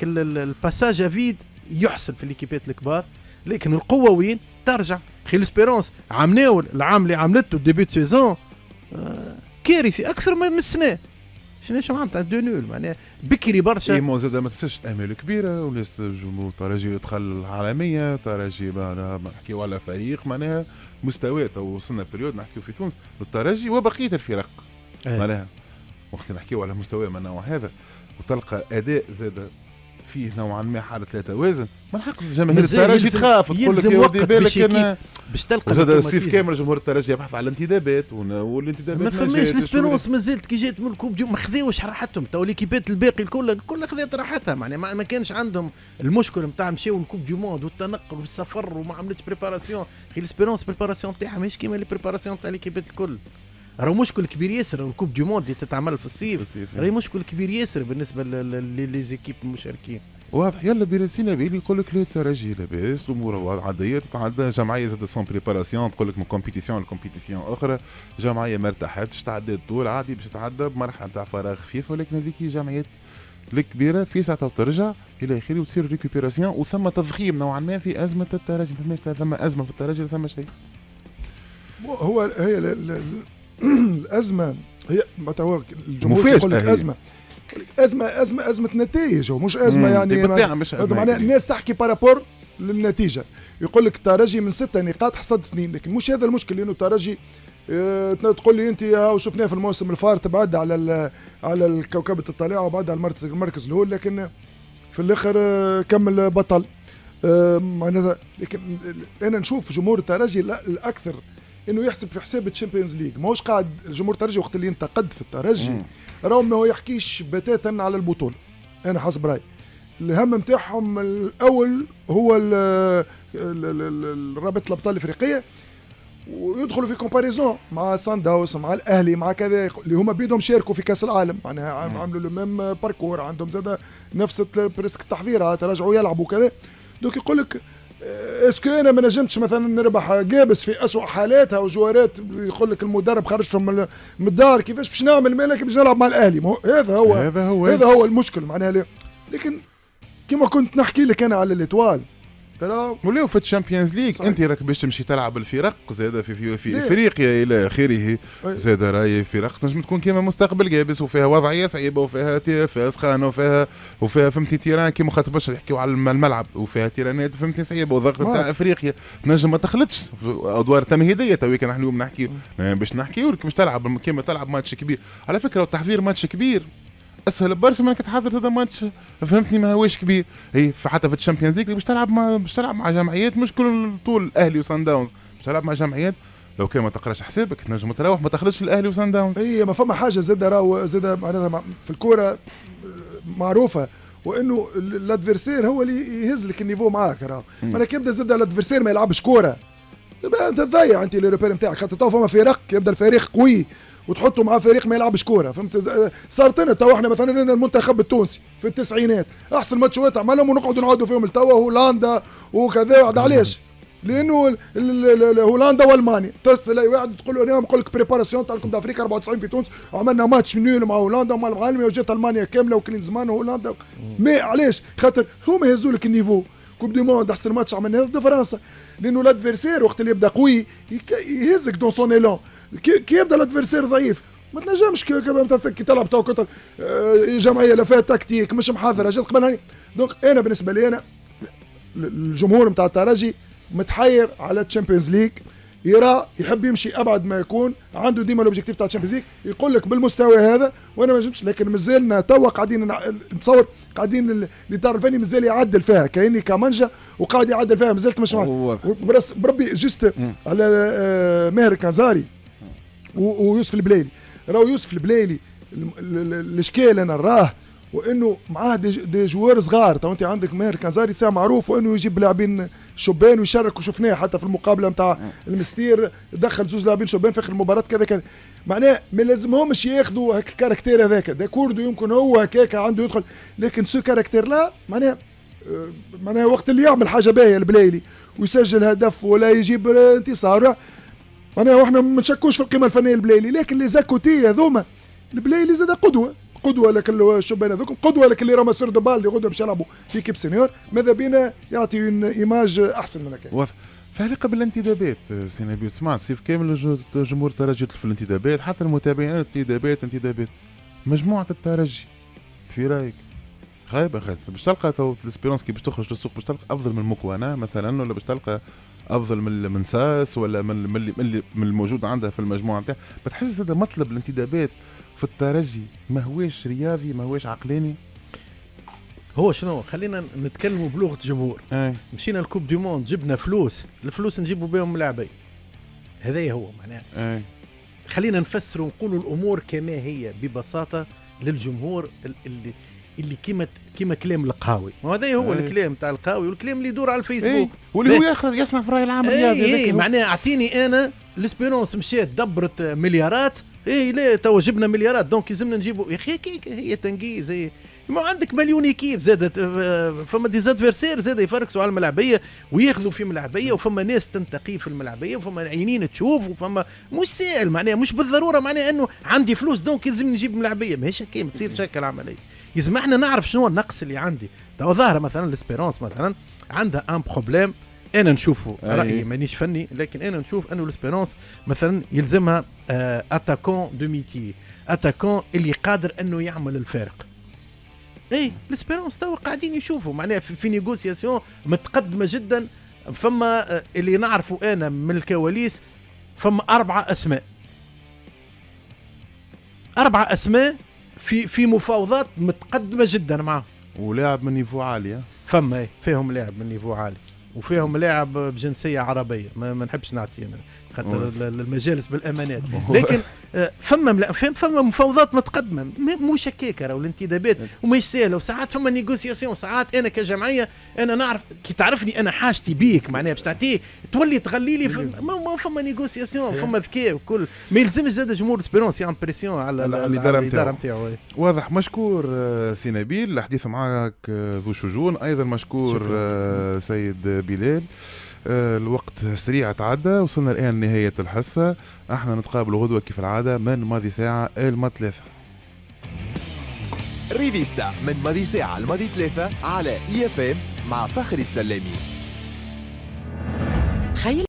Speaker 3: الباساج فيد يحصل في الليكيبات الكبار، لكن القوه وين ترجع. خي الاسبيرونس عمناول العام اللي عملته ديبيوت سيزون كارثي اكثر من السنه. شنو عملت 2-0 معناها بكري برشا.
Speaker 2: ايمون زاد ما تنساش الامال كبيره وناس جمهور الترجي يدخل العالميه، الترجي نحكيو على فريق معناها مستوى. تو وصلنا بريود نحكيو في تونس الترجي وبقيه الفرق معناها وقت نحكيو على مستوى من النوع هذا، وتلقى اداء زاد فيه نوعا ما حاله لا توازن. ما نحق جماهير الترجي تخاف تقول لك يا ودي بالك باش تلقى الصيف كامل جمهور الترجي يبحث على الانتدابات والانتدابات
Speaker 3: ما فماش. الاسبيرونس مازالت كي جات من الكوب ما خذاوش راحتهم. تو ليكيبات الباقي الكل خذات راحتها، معناها ما كانش عندهم المشكل نتاع مشاو الكوب دي موند والتنقل والسفر وما عملتش بريباراسيون. خي الاسبيرونس بريباراسيون تاعها ماهيش كيما لي بريباراسيون تاع ليكيبات الكل. راهو مشكل كبير ياسر الكوب دي موند اللي تتعمل في الصيف، راهي مشكل كبير ياسر بالنسبه لليزيكيب المشاركين.
Speaker 2: واضح. يلا بيرسينا بيلي يقول لك لا الترجي لاباس الامور عاديه، عندنا جمعيه زاد سون بريباراسيون تقول لك من كومبيتيسيون لكومبيتيسيون اخرى، جمعيه ما ارتاحتش تعدى طول عادي باش تعدى بمرحله تاع فراغ خفيف، ولكن هذيك جمعيات الكبيره في ساعه ترجع الى اخره وتصير ريكوبيراسيون وثم تضخيم نوعا ما في ازمه الترجي. ما فماش ثم ازمه في الترجي ثم شيء.
Speaker 1: هي الازمه هي متى هو الجمهور يقول لك أزمة نتائج ومش أزمة يعني
Speaker 2: مش
Speaker 1: معناها الناس تحكي بارابور للنتيجة. يقول لك الترجي من 6 نقاط حصد 2، لكن مش هذا المشكل، لأنه الترجي تقول لي أنت وشفناه في الموسم الفارط بعد على الكوكبة الطليعة وبعد على المركز الأول، لكن في الآخر كمل بطل معناتها. لكن أنا نشوف جمهور الترجي الأكثر انه يحسب في حساب الشامبيونز ليج، ماهوش قاعد جمهور الترجي وقت اللي ينتقد في الترجي راهو ما يحكيش بتاتا على البطوله. انا حسب رايي الهم نتاعهم الاول هو رابطه الابطال الافريقيه، ويدخلوا في كومباريزون مع سان داوس مع الاهلي مع كذا اللي هما بيدهم شاركوا في كاس العالم، معناها عملوا لو ميم باركور، عندهم زاد نفس بريسك التحضيرات، رجعوا يلعبوا كذا. دوك يقول لك اسكو انا ما نجمتش مثلا نربح جابس في اسوء حالاتها وجوارات يقول لك المدرب خرجهم من الدار، كيفاش باش نعمل مالك باش نلعب مع الاهلي؟ هذا هو المشكل معناها. لكن كما كنت نحكي لك انا على الاتوال
Speaker 2: ولو في الشامبيونز ليج انت راك باش تمشي تلعب الفرق زاد في افريقيا الى اخره، زاد راي فرق تنجم تكون كيما مستقبل جابس وفيها وضعيه صعيبه وفيها سخانه وفيها فهمتي تيران كيما خاطر باش يحكيو على الملعب، وفيها تيرانات فهمتي صعيبه وضغط تاع افريقيا تنجم ما تخلطش ادوار تمهيديه. تويك نحن اليوم نحكيو باش نحكيو لك باش تلعب كيما تلعب ماتش كبير. على فكره وتحضير ماتش كبير اسهل برشا ما تحضر هذا ماتش فهمتني ما هوش كبير. هي حتى في الشامبيونز ليج باش تلعب مع جمعيات مش كل طول الاهلي وسان داونز، باش تلعب مع جمعيات لو كان ما تقراش حسابك تنجم تروح ما تخلطش الاهلي وسان داونز.
Speaker 1: هي ما فما حاجه زاد راهو زاد معناتها في الكوره معروفه، وانه الادفيرسير هو اللي يهز لك النيفو معاك راهو. انا كي يبدا زاد الادفيرسير ما يلعبش كوره انت تضيع انت لي ريبير نتاعك، خاطر تو فما فرق يبدا الفريق قوي وتحطوا مع فريق ما يلعبش كوره، فهمت؟ صارت لنا تو احنا مثلا المنتخب التونسي في التسعينات احسن ماتشات عملهم ونقعدوا نعاودوا فيهم لتوا هولندا وكذا. علاش؟ لانه هولندا والمانيا تلاقي واحد تقول له اليوم يقول لك بريباراسيون تاع الكوب افريقيا 94 في تونس وعملنا ماتش نول مع هولندا ومع العالمي وجات المانيا كامله وكلينزمان وهولندا. مي علاش؟ خاطر هما يهزوا لك النيفو. كوب دي موند احسن ماتش عملناه ضد فرنسا، لانه الادفيرسير وقت اللي يبدا قوي يهزك دون سون ايلون. كي يبدا الادفيرسير ضعيف ما تنجمش كي تلعب تو كتر جمعيه لا فيها تكتيك مش محاضره جات قبل. دونك انا بالنسبه لي انا الجمهور نتاع الترجي متحير على الشامبيونز ليج، يرى يحب يمشي ابعد ما يكون، عنده ديما الاوبجيكتيف تاع الشامبيونز ليج، يقول لك بالمستوى هذا وانا ما نجمش. لكن مازلنا توا قاعدين نتصور قاعدين الاداره الفني مازال يعدل فيها كاني كمانجا وقاعد يعدل فيها مازلت مش بربي جست على ماهر الكنزاري ويوسف البليلي. راهو يوسف البليلي الاشكال انا نراه وانه معاه دي جوار صغار. تو انت عندك ماهر كنزاري ساعه معروف وانه يجيب لاعبين شبان ويشارك، وشفناه حتى في المقابله نتاع المستير دخل زوج لاعبين شبان في اخر المباراه كذا كذا. معناه ما لازمهمش ياخذوا هاك الكاركتير هذاك داكوردو، يمكن هو هكاك عنده يدخل، لكن سو كاركتير لا معناها وقت اللي يعمل حاجه باهيه البلايلي ويسجل هدف ولا يجيب انتصار معناها واحنا ما نشكوش في القيمه الفنيه البلايلي. لكن لي زاكوتي هذوما البلايلي زاد قدوه لكن الشبان هذوك قدوه، لكن اللي راه مسير دو بال اللي غدوه باش يلعبوا في كيب سينيور ماذا بينا يعطي ايماج احسن من هكا.
Speaker 2: في علاقه بالانتدابات سي نبيل سمعت سيف كامل جمهور الترجي في الانتدابات، حتى المتابعين انتدابات مجموعه الترجي في رايك خايبه باش تلقى تو الاسبيرونس كي باش تخرج للسوق باش تلقى افضل من مكوانا مثلا، ولا باش تلقى افضل من ساس ولا من الموجود عندها في المجموعه نتاعها؟ بتحس هذا مطلب الانتدابات في الترجي ما هوش رياضي ما هوش عقلاني؟
Speaker 3: هو شنو خلينا نتكلموا بلغه جمهور. مشينا الكوب دي موند جبنا الفلوس نجيبوا بهم ملاعبين، هذا هو معناها. خلينا نفسر ونقولوا الامور كما هي ببساطه للجمهور اللي كيما كلام القهاوي، وهذا هو الكلام تاع القهاوي والكلام اللي يدور على الفيسبوك
Speaker 2: واللي هو يسمع في الراي العام الرياضي.
Speaker 3: معناها اعطيني انا الاسبيرونس مشات دبرت مليارات، لا تو جبنا مليارات دونك لازمنا نجيبوا يا اخي هي تنقيز. ما عندك مليون كيف زادت فما ديزادفيرسير زاد يفركسوا على الملعبيه وياخذوا في ملعبيه، وفما ناس تنتقي في الملعبيه وفما عينين تشوف، وفما مش سائل معناها مش بالضروره معناها انه عندي فلوس دونك لازم نجيب ملعبيه، ماهيش هكا ما تصير شكل العمليه. لازم احنا نعرف شنو النقص اللي عندي. تو ظاهره مثلا الاسبيرونس مثلا عندها ان بروبليم انا نشوفه
Speaker 2: أي.
Speaker 3: رايي مانيش فني، لكن انا نشوف انه الاسبيرونس مثلا يلزمها اتاكون دو ميتي، اتاكون اللي قادر انه يعمل الفارق. اي الاسبيرونس تو قاعدين يشوفوا معناها في نيغوسياسيون متقدمه جدا. فما اللي نعرفه انا من الكواليس، فما 4 اسماء في مفاوضات متقدمه جدا معهم،
Speaker 2: ولاعب من نيفو عاليه.
Speaker 3: فما فيهم لاعب من نيفو عالي وفيهم لاعب بجنسيه عربيه، ما نحبش نعطي انا خاطر المجالس بالامانات، لكن فما مفاوضات متقدمه مو شكاكه. راهو الانتدابات وماهيش سهله، وساعات فما نيغوسياسيون. ساعات انا كجمعيه انا نعرف كي تعرفني انا حاجتي بيك معناها باش تعطيه تولي تغلي لي ما فما نيغوسياسيون، فما ذكاء وكل. ما يلزمش زاد جمهور سبيرونس يعمل بريسيون على الاداره نتاعو.
Speaker 2: واضح. مشكور سي نبيل، الحديث معك ذو شجون. ايضا مشكور سيد بلال. الوقت سريع تعدى، وصلنا الآن لنهاية الحصة. احنا نتقابل غدوة كيف العادة من ماضي ساعة الماضي 3.
Speaker 4: ريفيستا من ماضي ساعة الماضي 3 على EFM مع فخري السلامي.